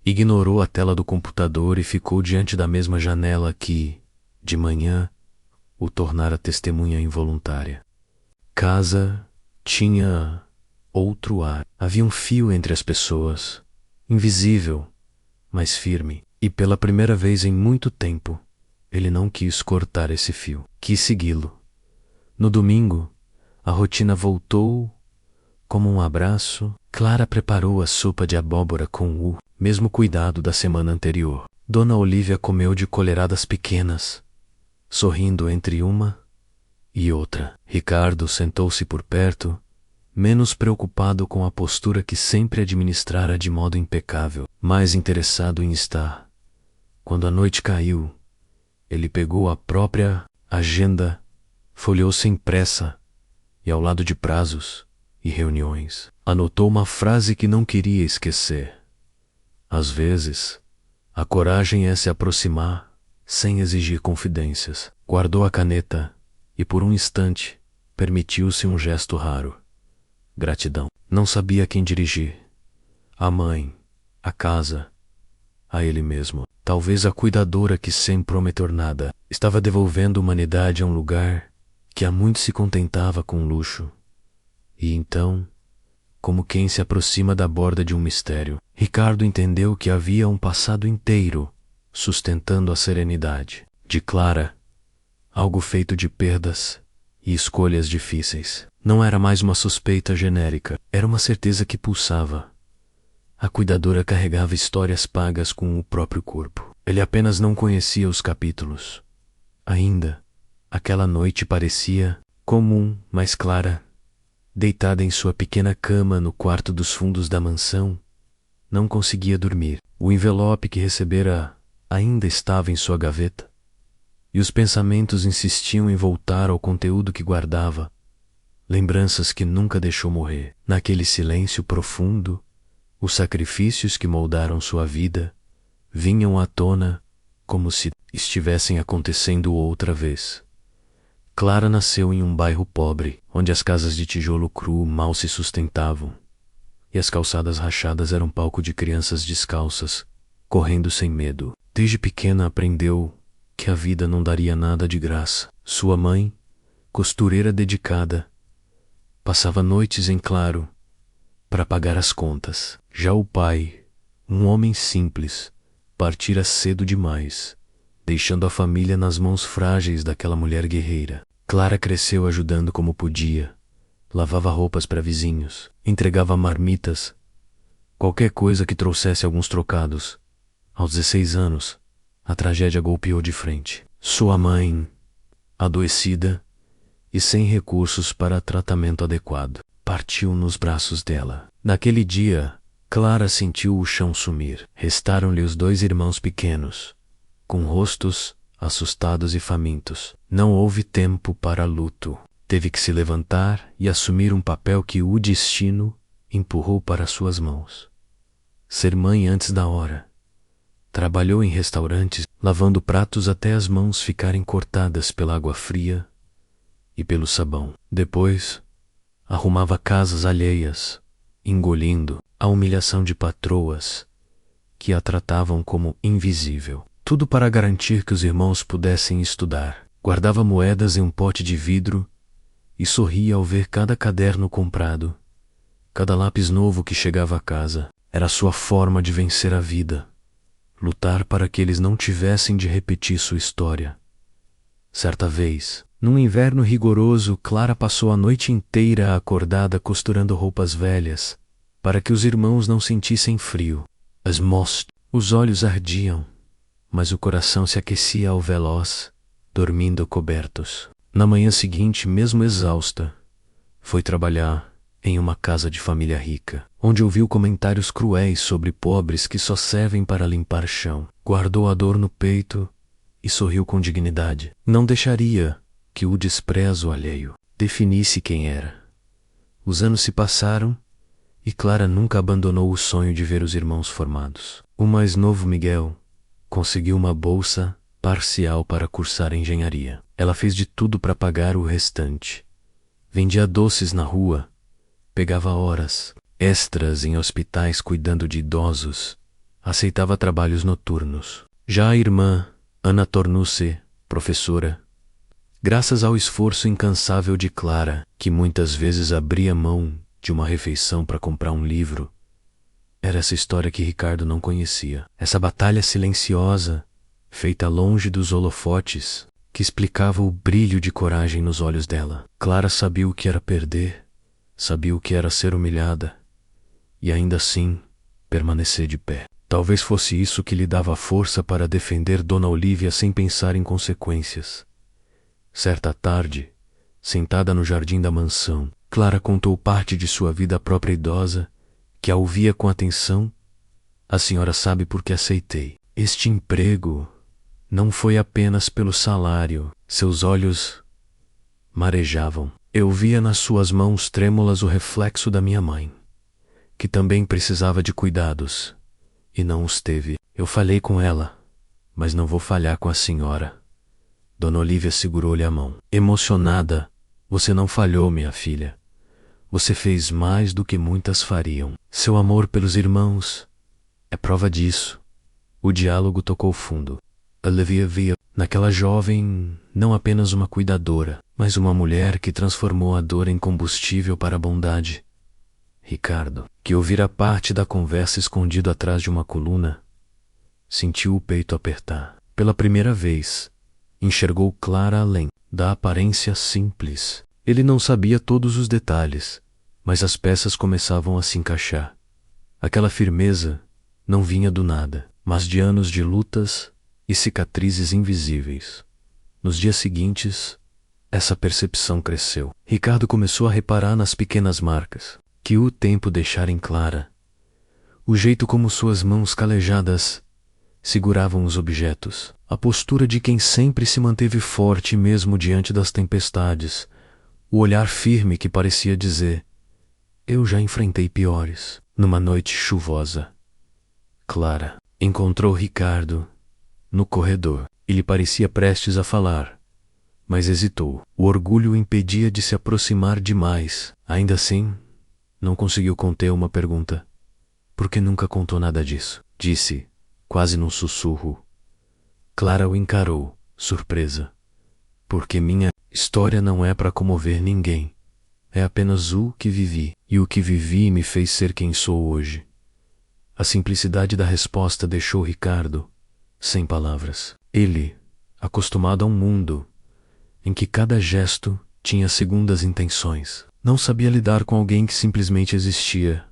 Ignorou a tela do computador e ficou diante da mesma janela que, de manhã, o tornara testemunha involuntária. Casa tinha outro ar. Havia um fio entre as pessoas, invisível, mas firme. E pela primeira vez em muito tempo, ele não quis cortar esse fio. Quis segui-lo. No domingo, a rotina voltou como um abraço. Clara preparou a sopa de abóbora com o mesmo cuidado da semana anterior. Dona Olívia comeu de colheradas pequenas, sorrindo entre uma e outra. Ricardo sentou-se por perto, menos preocupado com a postura que sempre administrara de modo impecável, mais interessado em estar. Quando a noite caiu, ele pegou a própria agenda, folheou sem pressa e, ao lado de prazos e reuniões, anotou uma frase que não queria esquecer. Às vezes, a coragem é se aproximar sem exigir confidências. Guardou a caneta e, por um instante, permitiu-se um gesto raro. Gratidão. Não sabia a quem dirigir. A mãe, a casa, a ele mesmo. Talvez a cuidadora que sempre prometeu nada estava devolvendo humanidade a um lugar que há muito se contentava com luxo. E então, como quem se aproxima da borda de um mistério, Ricardo entendeu que havia um passado inteiro sustentando a serenidade de Clara, algo feito de perdas e escolhas difíceis. Não era mais uma suspeita genérica, era uma certeza que pulsava. A cuidadora carregava histórias pagas com o próprio corpo. Ele apenas não conhecia os capítulos. Ainda, aquela noite parecia comum, mas Clara, deitada em sua pequena cama no quarto dos fundos da mansão, não conseguia dormir. O envelope que recebera ainda estava em sua gaveta, e os pensamentos insistiam em voltar ao conteúdo que guardava, lembranças que nunca deixou morrer. Naquele silêncio profundo, os sacrifícios que moldaram sua vida vinham à tona como se estivessem acontecendo outra vez. Clara nasceu em um bairro pobre, onde as casas de tijolo cru mal se sustentavam, e as calçadas rachadas eram palco de crianças descalças, correndo sem medo. Desde pequena aprendeu que a vida não daria nada de graça. Sua mãe, costureira dedicada, passava noites em claro para pagar as contas. Já o pai, um homem simples, partira cedo demais, deixando a família nas mãos frágeis daquela mulher guerreira. Clara cresceu ajudando como podia. Lavava roupas para vizinhos, entregava marmitas, qualquer coisa que trouxesse alguns trocados. Aos 16 anos, a tragédia golpeou de frente. Sua mãe, adoecida e sem recursos para tratamento adequado, partiu nos braços dela. Naquele dia, Clara sentiu o chão sumir. Restaram-lhe os 2 irmãos pequenos, com rostos assustados e famintos. Não houve tempo para luto. Teve que se levantar e assumir um papel que o destino empurrou para suas mãos. Ser mãe antes da hora. Trabalhou em restaurantes, lavando pratos até as mãos ficarem cortadas pela água fria e pelo sabão. Depois, arrumava casas alheias, engolindo a humilhação de patroas que a tratavam como invisível. Tudo para garantir que os irmãos pudessem estudar. Guardava moedas em um pote de vidro e sorria ao ver cada caderno comprado, cada lápis novo que chegava a casa. Era sua forma de vencer a vida, lutar para que eles não tivessem de repetir sua história. Certa vez, num inverno rigoroso, Clara passou a noite inteira acordada costurando roupas velhas, para que os irmãos não sentissem frio. Os olhos ardiam, mas o coração se aquecia ao veloz, dormindo cobertos. Na manhã seguinte, mesmo exausta, foi trabalhar em uma casa de família rica, onde ouviu comentários cruéis sobre pobres que só servem para limpar chão. Guardou a dor no peito e sorriu com dignidade. Não deixaria que o desprezo alheio definisse quem era. Os anos se passaram e Clara nunca abandonou o sonho de ver os irmãos formados. O mais novo, Miguel, conseguiu uma bolsa parcial para cursar engenharia. Ela fez de tudo para pagar o restante. Vendia doces na rua, pegava horas extras em hospitais cuidando de idosos, aceitava trabalhos noturnos. Já a irmã, Ana, tornou-se professora, graças ao esforço incansável de Clara, que muitas vezes abria mão de uma refeição para comprar um livro. Era essa história que Ricardo não conhecia. Essa batalha silenciosa, feita longe dos holofotes, que explicava o brilho de coragem nos olhos dela. Clara sabia o que era perder, sabia o que era ser humilhada, e ainda assim permanecer de pé. Talvez fosse isso que lhe dava força para defender Dona Olívia sem pensar em consequências. Certa tarde, sentada no jardim da mansão, Clara contou parte de sua vida à própria idosa, que a ouvia com atenção. A senhora sabe por que aceitei. Este emprego não foi apenas pelo salário. Seus olhos marejavam. Eu via nas suas mãos trêmulas o reflexo da minha mãe, que também precisava de cuidados, e não os teve. Eu falhei com ela, mas não vou falhar com a senhora. Dona Olívia segurou-lhe a mão. Emocionada, você não falhou, minha filha. Você fez mais do que muitas fariam. Seu amor pelos irmãos é prova disso. O diálogo tocou fundo. Olivia via naquela jovem não apenas uma cuidadora, mas uma mulher que transformou a dor em combustível para a bondade. Ricardo, que ouvira parte da conversa escondido atrás de uma coluna, sentiu o peito apertar. Pela primeira vez, enxergou Clara além da aparência simples. Ele não sabia todos os detalhes, mas as peças começavam a se encaixar. Aquela firmeza não vinha do nada, mas de anos de lutas e cicatrizes invisíveis. Nos dias seguintes, essa percepção cresceu. Ricardo começou a reparar nas pequenas marcas que o tempo deixara em Clara. O jeito como suas mãos calejadas seguravam os objetos. A postura de quem sempre se manteve forte mesmo diante das tempestades. O olhar firme que parecia dizer: eu já enfrentei piores. Numa noite chuvosa, Clara encontrou Ricardo no corredor. Ele parecia prestes a falar, mas hesitou. O orgulho o impedia de se aproximar demais. Ainda assim, não conseguiu conter uma pergunta. Por que nunca contou nada disso? Disse, quase num sussurro. Clara o encarou, surpresa. Porque minha história não é para comover ninguém. É apenas o que vivi, e o que vivi me fez ser quem sou hoje. A simplicidade da resposta deixou Ricardo sem palavras. Ele, acostumado a um mundo em que cada gesto tinha segundas intenções, não sabia lidar com alguém que simplesmente existia,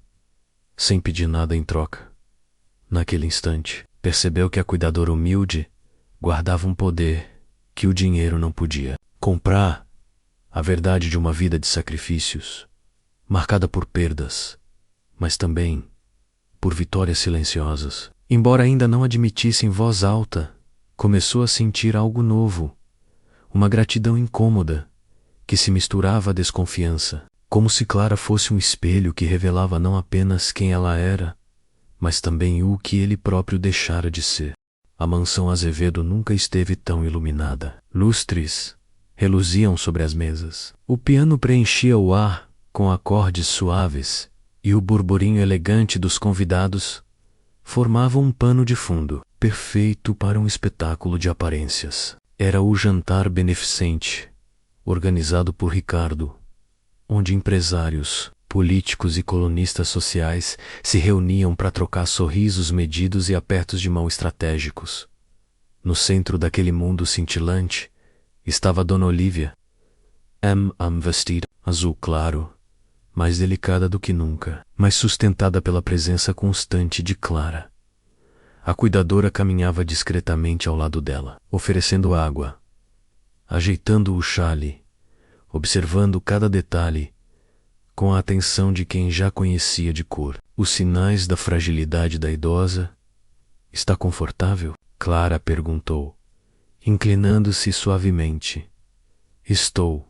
sem pedir nada em troca. Naquele instante, percebeu que a cuidadora humilde guardava um poder que o dinheiro não podia comprar. A verdade de uma vida de sacrifícios, marcada por perdas, mas também por vitórias silenciosas. Embora ainda não admitisse em voz alta, começou a sentir algo novo, uma gratidão incômoda, que se misturava à desconfiança, como se Clara fosse um espelho que revelava não apenas quem ela era, mas também o que ele próprio deixara de ser. A mansão Azevedo nunca esteve tão iluminada. Lustres reluziam sobre as mesas. O piano preenchia o ar com acordes suaves, e o burburinho elegante dos convidados formavam um pano de fundo, perfeito para um espetáculo de aparências. Era o jantar beneficente, organizado por Ricardo, onde empresários, políticos e colunistas sociais se reuniam para trocar sorrisos medidos e apertos de mão estratégicos. No centro daquele mundo cintilante estava Dona Olívia, vestida azul claro, mais delicada do que nunca, mas sustentada pela presença constante de Clara. A cuidadora caminhava discretamente ao lado dela, oferecendo água, ajeitando o chale, observando cada detalhe, com a atenção de quem já conhecia de cor os sinais da fragilidade da idosa. Está confortável? Clara perguntou, inclinando-se suavemente. Estou.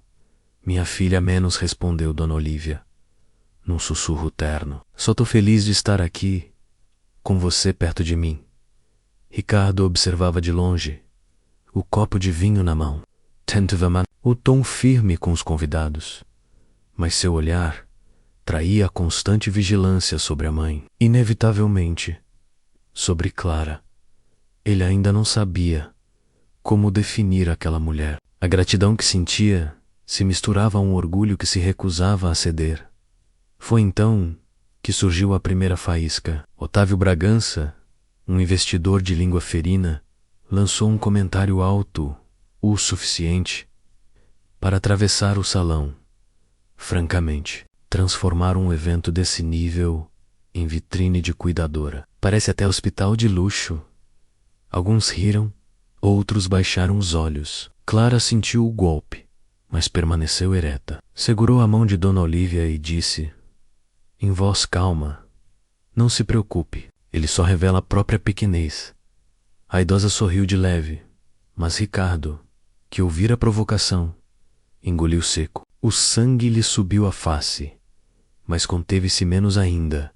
Minha filha menos, respondeu Dona Olívia, num sussurro terno. Só tô feliz de estar aqui, com você perto de mim. Ricardo observava de longe, o copo de vinho na mão. Tentativamente, o tom firme com os convidados, mas seu olhar traía a constante vigilância sobre a mãe. Inevitavelmente, sobre Clara. Ele ainda não sabia como definir aquela mulher. A gratidão que sentia se misturava a um orgulho que se recusava a ceder. Foi então que surgiu a primeira faísca. Otávio Bragança, um investidor de língua ferina, lançou um comentário alto o suficiente para atravessar o salão. Francamente, transformar um evento desse nível em vitrine de cuidadora. Parece até hospital de luxo. Alguns riram, outros baixaram os olhos. Clara sentiu o golpe, mas permaneceu ereta. Segurou a mão de Dona Olívia e disse, em voz calma, não se preocupe, ele só revela a própria pequenez. A idosa sorriu de leve, mas Ricardo, que ouvira a provocação, engoliu seco. O sangue lhe subiu à face, mas conteve-se menos ainda.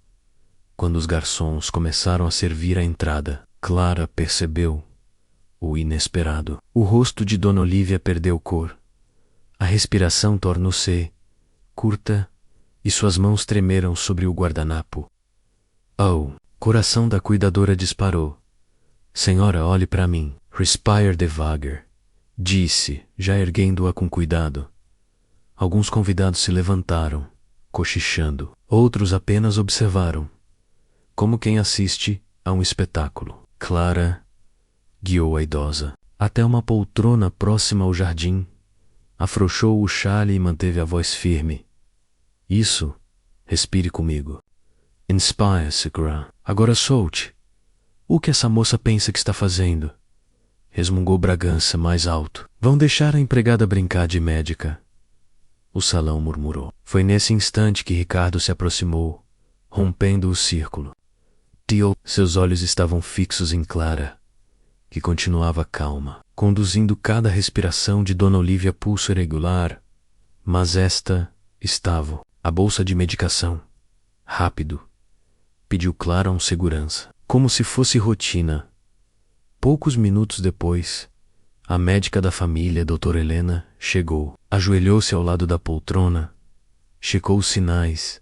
Quando os garçons começaram a servir a entrada, Clara percebeu o inesperado. O rosto de Dona Olívia perdeu cor. A respiração tornou-se curta e suas mãos tremeram sobre o guardanapo. Oh! Coração da cuidadora disparou. Senhora, olhe para mim. Respire devagar, disse, já erguendo-a com cuidado. Alguns convidados se levantaram, cochichando. Outros apenas observaram, como quem assiste a um espetáculo. Clara guiou a idosa até uma poltrona próxima ao jardim, afrouxou o xale e manteve a voz firme. Isso, respire comigo. Inspire-se, Gra. Agora solte. O que essa moça pensa que está fazendo? Resmungou Bragança mais alto. Vão deixar a empregada brincar de médica. O salão murmurou. Foi nesse instante que Ricardo se aproximou, rompendo o círculo. Seus olhos estavam fixos em Clara, que continuava calma, conduzindo cada respiração de Dona Olívia a pulso irregular, mas esta estava. A bolsa de medicação. Rápido. Pediu Clara a um segurança, como se fosse rotina. Poucos minutos depois, a médica da família, doutora Helena, chegou. Ajoelhou-se ao lado da poltrona, checou os sinais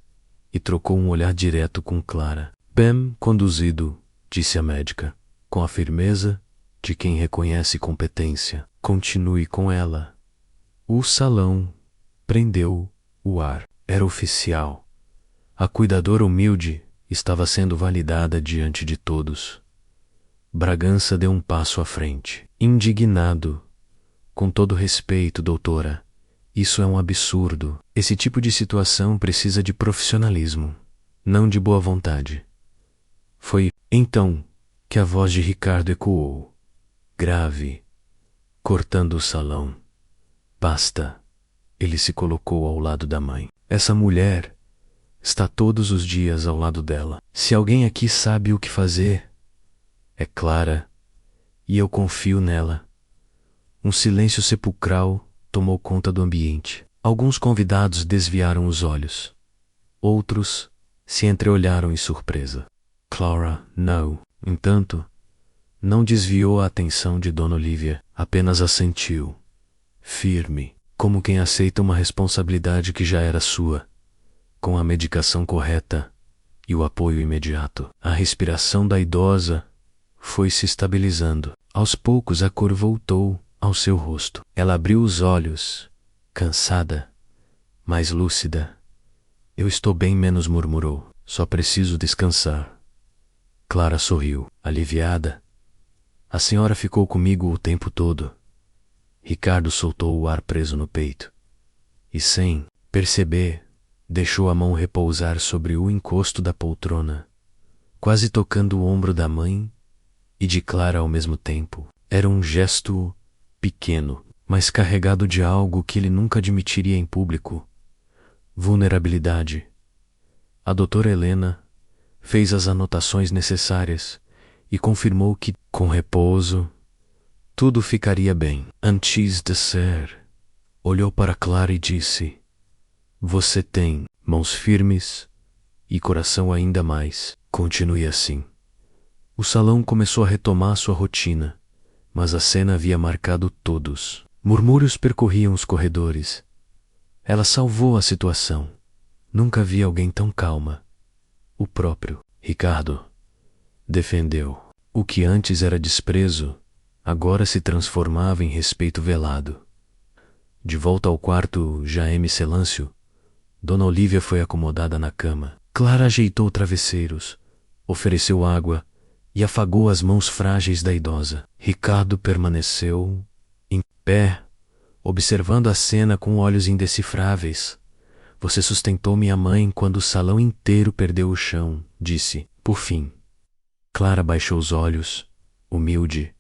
e trocou um olhar direto com Clara. Bem conduzido, disse a médica, com a firmeza de quem reconhece competência. Continue com ela. O salão prendeu o ar. Era oficial. A cuidadora humilde estava sendo validada diante de todos. Bragança deu um passo à frente, indignado. Com todo respeito, doutora, isso é um absurdo. Esse tipo de situação precisa de profissionalismo, não de boa vontade. Foi então que a voz de Ricardo ecoou, grave, cortando o salão. Basta. Ele se colocou ao lado da mãe. Essa mulher está todos os dias ao lado dela. Se alguém aqui sabe o que fazer, é Clara, e eu confio nela. Um silêncio sepulcral tomou conta do ambiente. Alguns convidados desviaram os olhos. Outros se entreolharam em surpresa. Clara, não. Entanto, não desviou a atenção de Dona Olívia, apenas assentiu, firme, como quem aceita uma responsabilidade que já era sua, com a medicação correta e o apoio imediato. A respiração da idosa foi se estabilizando. Aos poucos a cor voltou ao seu rosto. Ela abriu os olhos, cansada, mas lúcida. Eu estou bem menos, murmurou. Só preciso descansar. Clara sorriu, aliviada. A senhora ficou comigo o tempo todo. Ricardo soltou o ar preso no peito e, sem perceber, deixou a mão repousar sobre o encosto da poltrona, quase tocando o ombro da mãe e de Clara ao mesmo tempo. Era um gesto pequeno, mas carregado de algo que ele nunca admitiria em público: vulnerabilidade. A doutora Helena fez as anotações necessárias e confirmou que, com repouso, tudo ficaria bem. Antes de ser Olhou para Clara e disse: Você tem mãos firmes e coração ainda mais. Continue assim. O salão começou a retomar sua rotina, mas a cena havia marcado todos. Murmúrios percorriam os corredores. Ela salvou a situação. Nunca vi alguém tão calma. O próprio Ricardo defendeu. O que antes era desprezo, agora se transformava em respeito velado. De volta ao quarto Jaime Celâncio, Dona Olívia foi acomodada na cama. Clara ajeitou travesseiros, ofereceu água e afagou as mãos frágeis da idosa. Ricardo permaneceu em pé, observando a cena com olhos indecifráveis. Você sustentou minha mãe quando o salão inteiro perdeu o chão, disse, por fim. Clara baixou os olhos, humilde.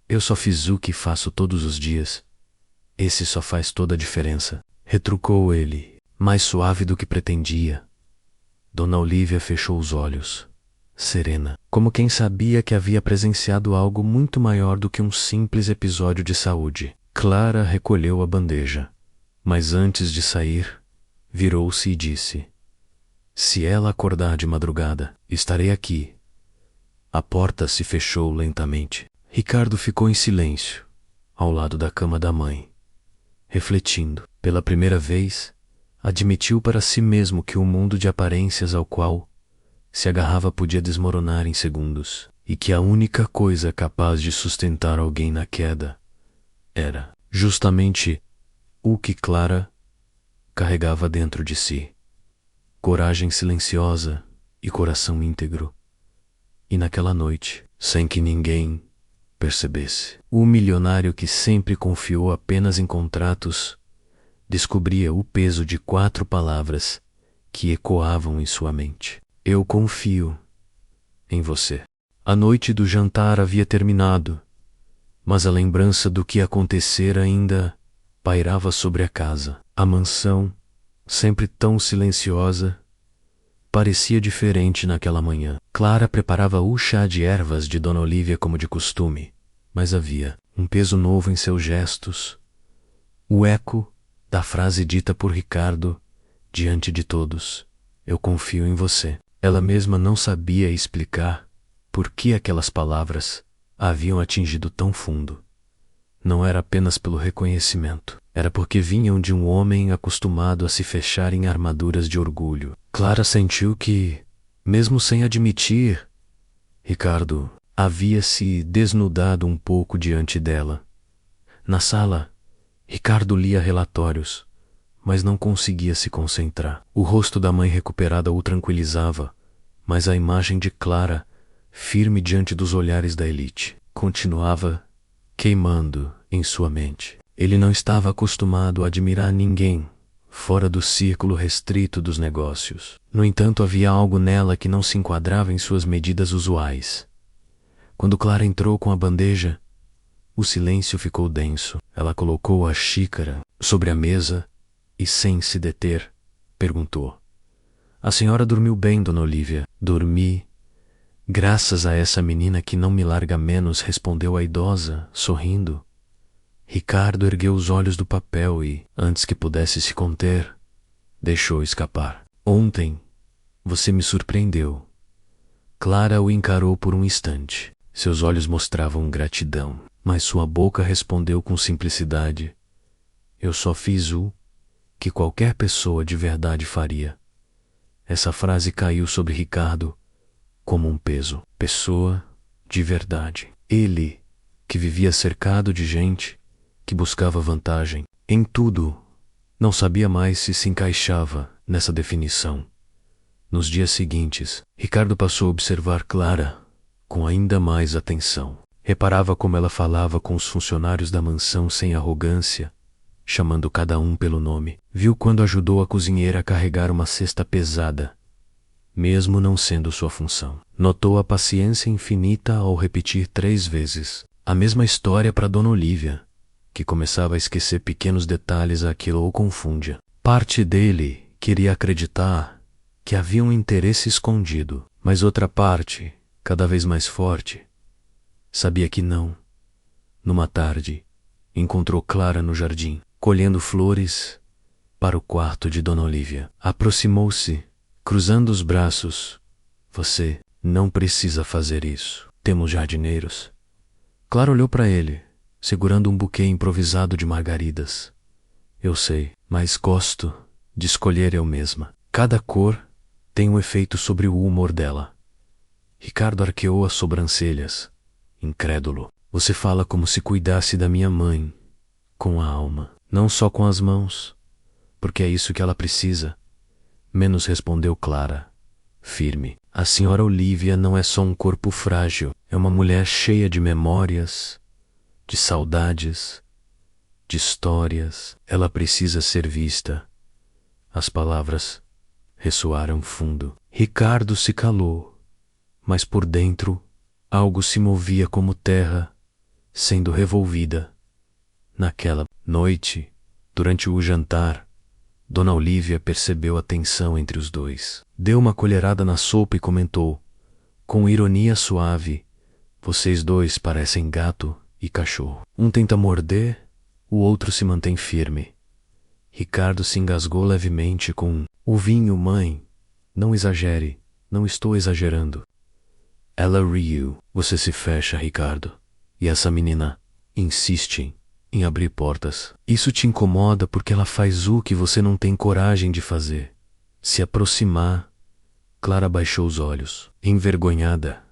Eu só fiz o que faço todos os dias. Esse só faz toda a diferença, retrucou ele, mais suave do que pretendia. Dona Olívia fechou os olhos, serena, como quem sabia que havia presenciado algo muito maior do que um simples episódio de saúde. Clara recolheu a bandeja, mas antes de sair, virou-se e disse: Se ela acordar de madrugada, estarei aqui. A porta se fechou lentamente. Ricardo ficou em silêncio, ao lado da cama da mãe. Refletindo, pela primeira vez, admitiu para si mesmo que o mundo de aparências ao qual se agarrava podia desmoronar em segundos, e que a única coisa capaz de sustentar alguém na queda era justamente o que Clara carregava dentro de si: coragem silenciosa e coração íntegro. E naquela noite, sem que ninguém percebesse, o milionário que sempre confiou apenas em contratos descobria o peso de 4 palavras que ecoavam em sua mente: Eu confio em você. A noite do jantar havia terminado, mas a lembrança do que acontecera ainda pairava sobre a casa. A mansão, sempre tão silenciosa, parecia diferente naquela manhã. Clara preparava o chá de ervas de Dona Olívia como de costume, mas havia um peso novo em seus gestos, o eco da frase dita por Ricardo diante de todos: Eu confio em você. Ela mesma não sabia explicar por que aquelas palavras a haviam atingido tão fundo. Não era apenas pelo reconhecimento, era porque vinham de um homem acostumado a se fechar em armaduras de orgulho. Clara sentiu que, mesmo sem admitir, Ricardo havia se desnudado um pouco diante dela. Na sala, Ricardo lia relatórios, mas não conseguia se concentrar. O rosto da mãe recuperada o tranquilizava, mas a imagem de Clara, firme diante dos olhares da elite, continuava queimando em sua mente. Ele não estava acostumado a admirar ninguém fora do círculo restrito dos negócios. No entanto, havia algo nela que não se enquadrava em suas medidas usuais. Quando Clara entrou com a bandeja, o silêncio ficou denso. Ela colocou a xícara sobre a mesa e, sem se deter, perguntou: A senhora dormiu bem, Dona Olívia? Dormi, graças a essa menina que não me larga menos, respondeu a idosa, sorrindo. Ricardo ergueu os olhos do papel e, antes que pudesse se conter, deixou escapar: Ontem você me surpreendeu. Clara o encarou por um instante. Seus olhos mostravam gratidão, mas sua boca respondeu com simplicidade: Eu só fiz o que qualquer pessoa de verdade faria. Essa frase caiu sobre Ricardo como um peso. Pessoa de verdade. Ele, que vivia cercado de gente que buscava vantagem em tudo, não sabia mais se encaixava nessa definição. Nos dias seguintes, Ricardo passou a observar Clara com ainda mais atenção. Reparava como ela falava com os funcionários da mansão sem arrogância, chamando cada um pelo nome. Viu quando ajudou a cozinheira a carregar uma cesta pesada, mesmo não sendo sua função. Notou a paciência infinita ao repetir 3 vezes a mesma história para Dona Olívia, que começava a esquecer pequenos detalhes àquilo ou confundia. Parte dele queria acreditar que havia um interesse escondido, mas outra parte, cada vez mais forte, sabia que não. Numa tarde, encontrou Clara no jardim. colhendo flores para o quarto de Dona Olívia. Aproximou-se, cruzando os braços. Você não precisa fazer isso. Temos jardineiros. Clara olhou para ele, segurando um buquê improvisado de margaridas. Eu sei, mas gosto de escolher eu mesma. Cada cor tem um efeito sobre o humor dela. Ricardo arqueou as sobrancelhas, incrédulo. Você fala como se cuidasse da minha mãe, com a alma, não só com as mãos, porque é isso que ela precisa. Menos respondeu Clara, firme. A senhora Olívia não é só um corpo frágil, é uma mulher cheia de memórias, de saudades, de histórias. Ela precisa ser vista. As palavras ressoaram fundo. Ricardo se calou, mas por dentro algo se movia como terra sendo revolvida. Naquela noite, durante o jantar, Dona Olívia percebeu a tensão entre os dois. Deu uma colherada na sopa e comentou, com ironia suave: vocês dois parecem gato e cachorro. Um tenta morder, o outro se mantém firme. Ricardo se engasgou levemente com: o vinho, mãe. Não exagere, não estou exagerando. Ela riu. Você se fecha, Ricardo. E essa menina insiste em abrir portas. Isso te incomoda porque ela faz o que você não tem coragem de fazer. Se aproximar. Clara baixou os olhos, envergonhada.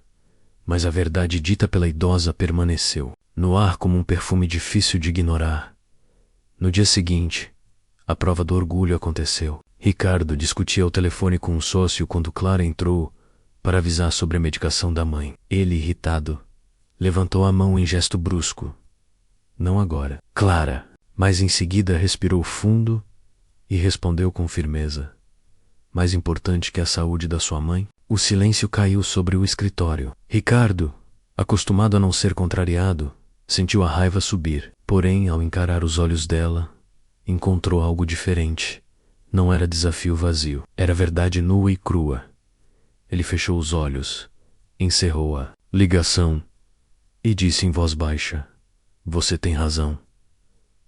Mas a verdade dita pela idosa permaneceu, no ar como um perfume difícil de ignorar. No dia seguinte, a prova do orgulho aconteceu. Ricardo discutia ao telefone com um sócio quando Clara entrou para avisar sobre a medicação da mãe. Ele, irritado, levantou a mão em gesto brusco. Não agora, Clara. Mas em seguida respirou fundo e respondeu com firmeza. Mais importante que a saúde da sua mãe? O silêncio caiu sobre o escritório. Ricardo, acostumado a não ser contrariado, sentiu a raiva subir. Porém, ao encarar os olhos dela, encontrou algo diferente. Não era desafio vazio. Era verdade nua e crua. Ele fechou os olhos, encerrou a ligação e disse em voz baixa: você tem razão.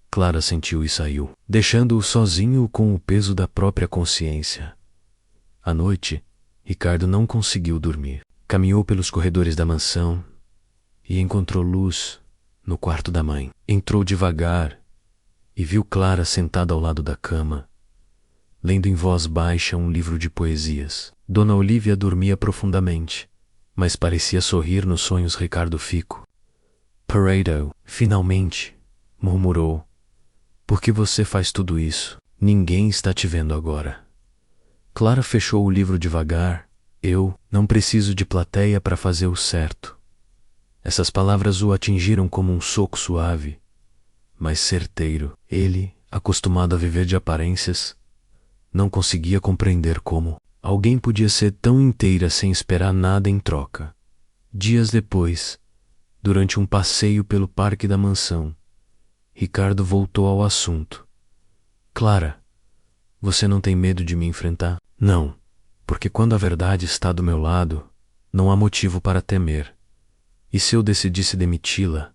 Clara sentiu e saiu, deixando-o sozinho com o peso da própria consciência. À noite, Ricardo não conseguiu dormir. Caminhou pelos corredores da mansão e encontrou luz no quarto da mãe. Entrou devagar e viu Clara sentada ao lado da cama, lendo em voz baixa um livro de poesias. Dona Olívia dormia profundamente, mas parecia sorrir nos sonhos Ricardo Fico. Paredo, finalmente, murmurou. Por que você faz tudo isso? Ninguém está te vendo agora. Clara fechou o livro devagar. Eu não preciso de plateia para fazer o certo. Essas palavras o atingiram como um soco suave, mas certeiro. Ele, acostumado a viver de aparências, não conseguia compreender como alguém podia ser tão inteira sem esperar nada em troca. Dias depois, durante um passeio pelo parque da mansão, Ricardo voltou ao assunto. Clara, você não tem medo de me enfrentar? Não, porque quando a verdade está do meu lado, não há motivo para temer. E se eu decidisse demiti-la,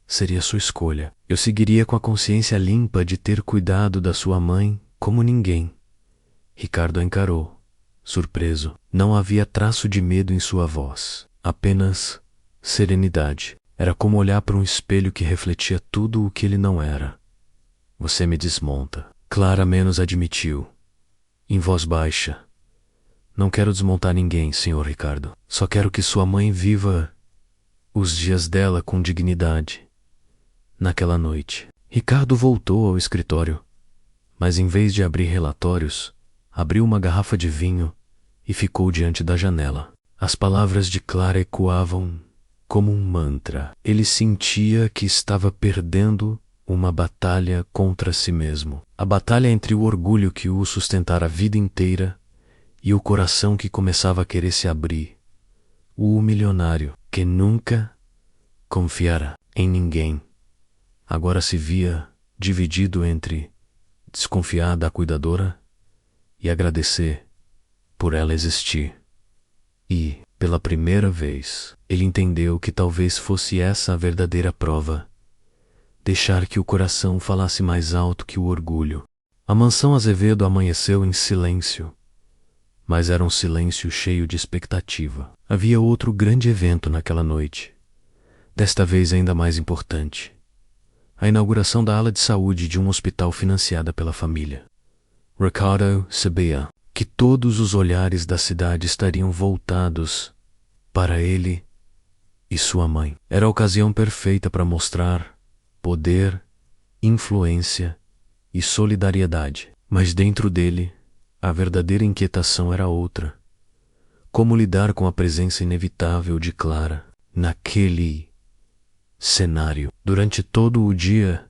seria sua escolha. Eu seguiria com a consciência limpa de ter cuidado da sua mãe como ninguém. Ricardo a encarou, surpreso. Não havia traço de medo em sua voz, apenas serenidade. Era como olhar para um espelho que refletia tudo o que ele não era. Você me desmonta. Clara menos admitiu, em voz baixa. Não quero desmontar ninguém, senhor Ricardo. Só quero que sua mãe viva os dias dela com dignidade. Naquela noite, Ricardo voltou ao escritório, mas em vez de abrir relatórios, abriu uma garrafa de vinho e ficou diante da janela. As palavras de Clara ecoavam como um mantra. Ele sentia que estava perdendo uma batalha contra si mesmo. A batalha entre o orgulho que o sustentara a vida inteira e o coração que começava a querer se abrir. O milionário que nunca confiara em ninguém agora se via dividido entre desconfiar da cuidadora e agradecer por ela existir. E, pela primeira vez, ele entendeu que talvez fosse essa a verdadeira prova deixar que o coração falasse mais alto que o orgulho. A mansão Azevedo amanheceu em silêncio, mas era um silêncio cheio de expectativa. Havia outro grande evento naquela noite, desta vez ainda mais importante: a inauguração da ala de saúde de um hospital financiada pela família. Ricardo sabia que todos os olhares da cidade estariam voltados para ele e sua mãe. Era a ocasião perfeita para mostrar poder, influência e solidariedade. Mas dentro dele, a verdadeira inquietação era outra. Como lidar com a presença inevitável de Clara naquele cenário? Durante todo o dia,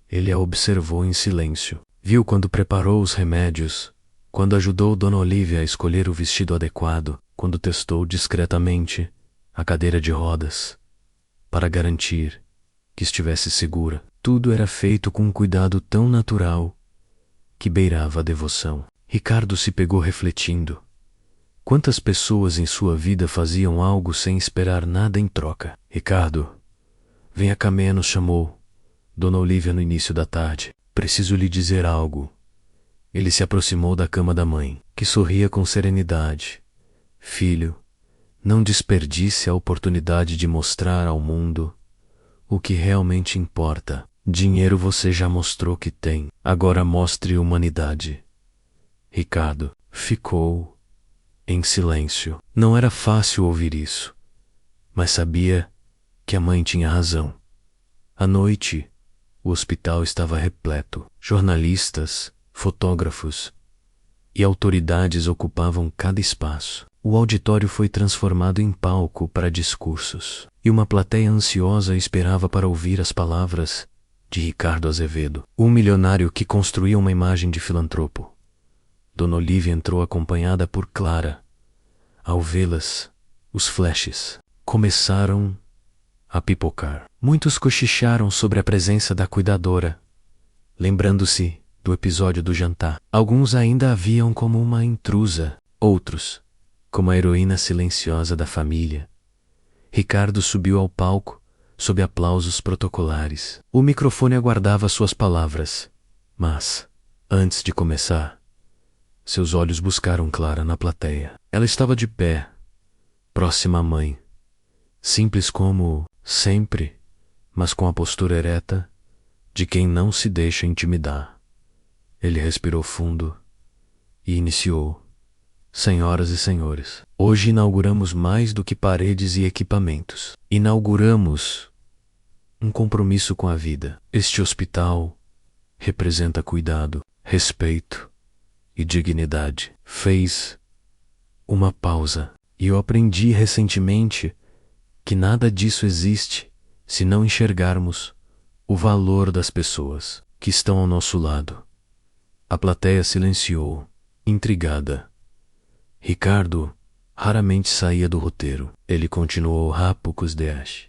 ele a observou em silêncio. Viu quando preparou os remédios, quando ajudou Dona Olívia a escolher o vestido adequado, quando testou discretamente a cadeira de rodas, para garantir que estivesse segura. Tudo era feito com um cuidado tão natural que beirava a devoção. Ricardo se pegou refletindo. Quantas pessoas em sua vida faziam algo sem esperar nada em troca? Ricardo, venha cá menos, chamou Dona Olívia no início da tarde. Preciso lhe dizer algo. Ele se aproximou da cama da mãe, que sorria com serenidade. Filho, não desperdice a oportunidade de mostrar ao mundo o que realmente importa. Dinheiro você já mostrou que tem. Agora mostre humanidade. Ricardo ficou em silêncio. Não era fácil ouvir isso, mas sabia que a mãe tinha razão. À noite, o hospital estava repleto. Jornalistas, fotógrafos e autoridades ocupavam cada espaço. O auditório foi transformado em palco para discursos, e uma plateia ansiosa esperava para ouvir as palavras de Ricardo Azevedo, o milionário que construía uma imagem de filantropo. Dona Olívia entrou acompanhada por Clara. Ao vê-las, os flashes começaram a pipocar. Muitos cochicharam sobre a presença da cuidadora, lembrando-se do episódio do jantar. Alguns ainda a viam como uma intrusa, outros como a heroína silenciosa da família. Ricardo subiu ao palco sob aplausos protocolares. O microfone aguardava suas palavras, mas, antes de começar, seus olhos buscaram Clara na plateia. Ela estava de pé, próxima à mãe, simples como sempre, mas com a postura ereta de quem não se deixa intimidar. Ele respirou fundo e iniciou. Senhoras e senhores, hoje inauguramos mais do que paredes e equipamentos. Inauguramos um compromisso com a vida. Este hospital representa cuidado, respeito e dignidade. Fez uma pausa e eu aprendi recentemente que nada disso existe se não enxergarmos o valor das pessoas que estão ao nosso lado. A plateia silenciou, intrigada. Ricardo raramente saía do roteiro. Ele continuou rápicos deash.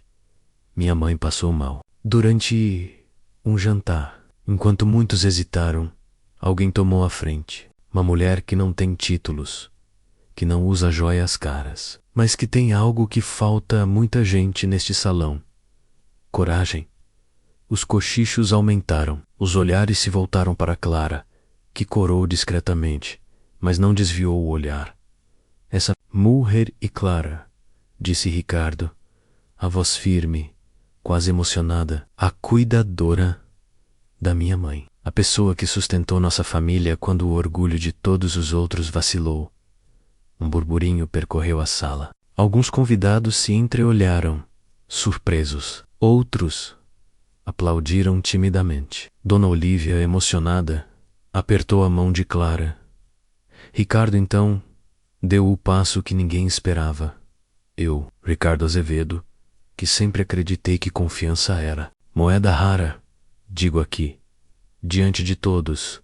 Minha mãe passou mal. Durante um jantar, enquanto muitos hesitaram, alguém tomou a frente. Uma mulher que não tem títulos, que não usa joias caras, mas que tem algo que falta a muita gente neste salão: coragem. Os cochichos aumentaram. Os olhares se voltaram para Clara, que corou discretamente, mas não desviou o olhar. Essa mulher e Clara, disse Ricardo, a voz firme, quase emocionada, a cuidadora da minha mãe, a pessoa que sustentou nossa família quando o orgulho de todos os outros vacilou. Um burburinho percorreu a sala. Alguns convidados se entreolharam, surpresos. Outros aplaudiram timidamente. Dona Olívia, emocionada, apertou a mão de Clara. Ricardo, então, deu o passo que ninguém esperava. Eu, Ricardo Azevedo, que sempre acreditei que confiança era moeda rara, digo aqui, diante de todos,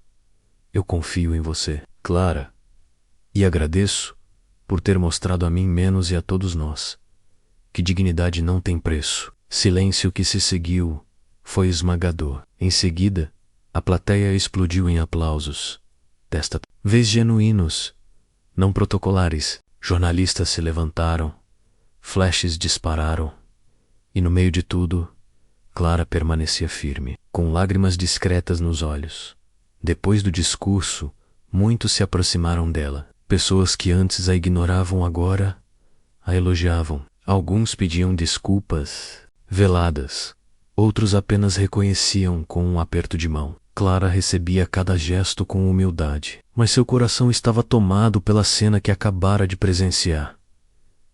eu confio em você, Clara, e agradeço por ter mostrado a mim menos e a todos nós que dignidade não tem preço. Silêncio que se seguiu foi esmagador. Em seguida, a plateia explodiu em aplausos, desta vez genuínos, não protocolares. Jornalistas se levantaram, flashes dispararam, e no meio de tudo, Clara permanecia firme, com lágrimas discretas nos olhos. Depois do discurso, muitos se aproximaram dela. Pessoas que antes a ignoravam agora a elogiavam. Alguns pediam desculpas veladas, outros apenas reconheciam com um aperto de mão. Clara recebia cada gesto com humildade, mas seu coração estava tomado pela cena que acabara de presenciar.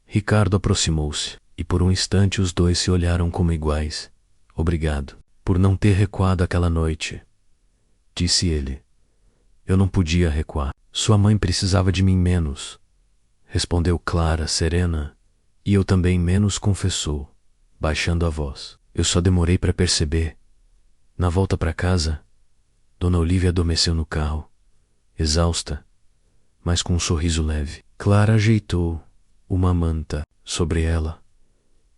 Ricardo aproximou-se, e por um instante os dois se olharam como iguais. Obrigado por não ter recuado aquela noite, disse ele. Eu não podia recuar. Sua mãe precisava de mim menos, respondeu Clara, serena, e eu também menos, confessou, baixando a voz. Eu só demorei para perceber. Na volta para casa, Dona Olívia adormeceu no carro, exausta, mas com um sorriso leve. Clara ajeitou uma manta sobre ela,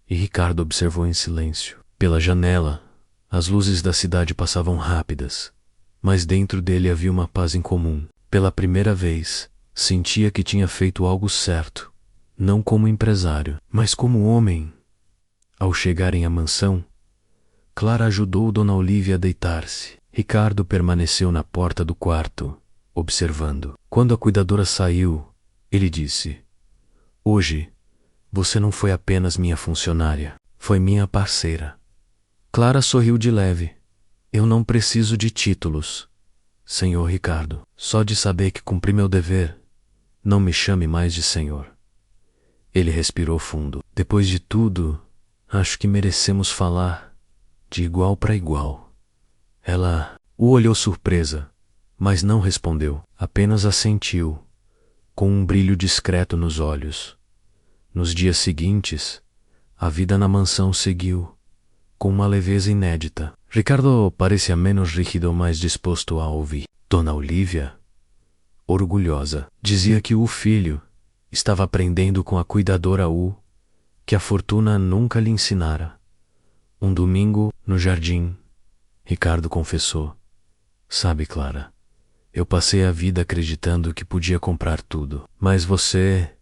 e Ricardo observou em silêncio. Pela janela, as luzes da cidade passavam rápidas, mas dentro dele havia uma paz incomum. Pela primeira vez, sentia que tinha feito algo certo, não como empresário, mas como homem. Ao chegarem à mansão, Clara ajudou Dona Olívia a deitar-se. Ricardo permaneceu na porta do quarto, observando. Quando a cuidadora saiu, ele disse: Hoje, você não foi apenas minha funcionária, foi minha parceira. Clara sorriu de leve. Eu não preciso de títulos, senhor Ricardo. Só de saber que cumpri meu dever. Não me chame mais de senhor. Ele respirou fundo. Depois de tudo, acho que merecemos falar de igual para igual. Ela o olhou surpresa, mas não respondeu. Apenas assentiu, com um brilho discreto nos olhos. Nos dias seguintes, a vida na mansão seguiu, com uma leveza inédita. Ricardo parecia menos rígido, mais disposto a ouvir. Dona Olívia, orgulhosa, dizia que o filho estava aprendendo com a cuidadora que a fortuna nunca lhe ensinara. Um domingo, no jardim, Ricardo confessou: Sabe, Clara, eu passei a vida acreditando que podia comprar tudo, mas você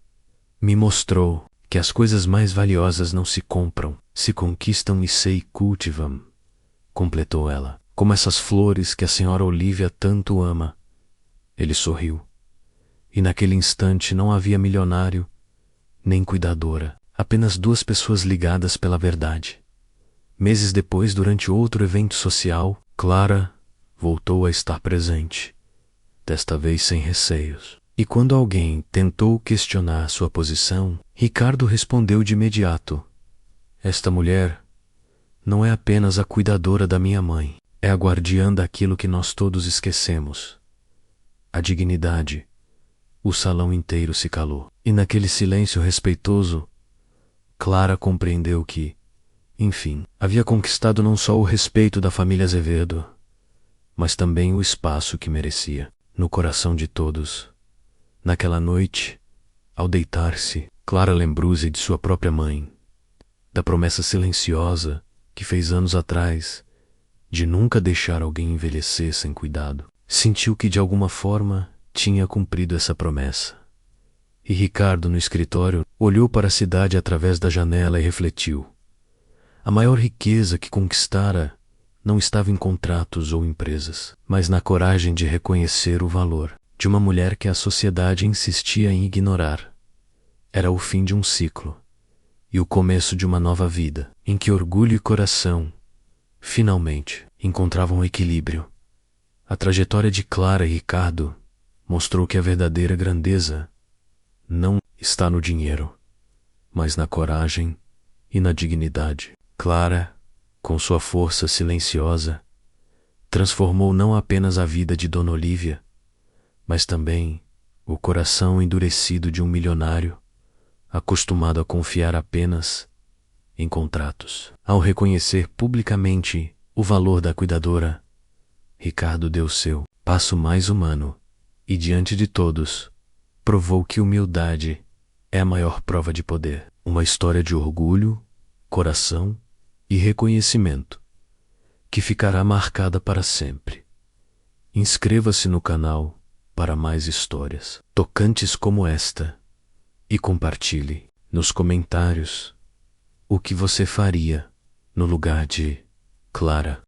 me mostrou que as coisas mais valiosas não se compram, se conquistam e se cultivam, completou ela, como essas flores que a senhora Olívia tanto ama. Ele sorriu, e naquele instante não havia milionário, nem cuidadora, apenas duas pessoas ligadas pela verdade. Meses depois, durante outro evento social, Clara voltou a estar presente, desta vez sem receios. E quando alguém tentou questionar sua posição, Ricardo respondeu de imediato: Esta mulher não é apenas a cuidadora da minha mãe, é a guardiã daquilo que nós todos esquecemos, a dignidade. O salão inteiro se calou, e naquele silêncio respeitoso, Clara compreendeu que, enfim, havia conquistado não só o respeito da família Azevedo, mas também o espaço que merecia no coração de todos. Naquela noite, ao deitar-se, Clara lembrou-se de sua própria mãe, da promessa silenciosa que fez anos atrás de nunca deixar alguém envelhecer sem cuidado. Sentiu que de alguma forma tinha cumprido essa promessa. E Ricardo, no escritório, olhou para a cidade através da janela e refletiu. A maior riqueza que conquistara não estava em contratos ou empresas, mas na coragem de reconhecer o valor de uma mulher que a sociedade insistia em ignorar. Era o fim de um ciclo e o começo de uma nova vida, em que orgulho e coração, finalmente, encontravam equilíbrio. A trajetória de Clara e Ricardo mostrou que a verdadeira grandeza não está no dinheiro, mas na coragem e na dignidade. Clara, com sua força silenciosa, transformou não apenas a vida de Dona Olívia, mas também o coração endurecido de um milionário, acostumado a confiar apenas em contratos. Ao reconhecer publicamente o valor da cuidadora, Ricardo deu seu passo mais humano e, diante de todos, provou que humildade é a maior prova de poder. Uma história de orgulho, coração e reconhecimento que ficará marcada para sempre. Inscreva-se no canal para mais histórias tocantes como esta e compartilhe nos comentários o que você faria no lugar de Clara,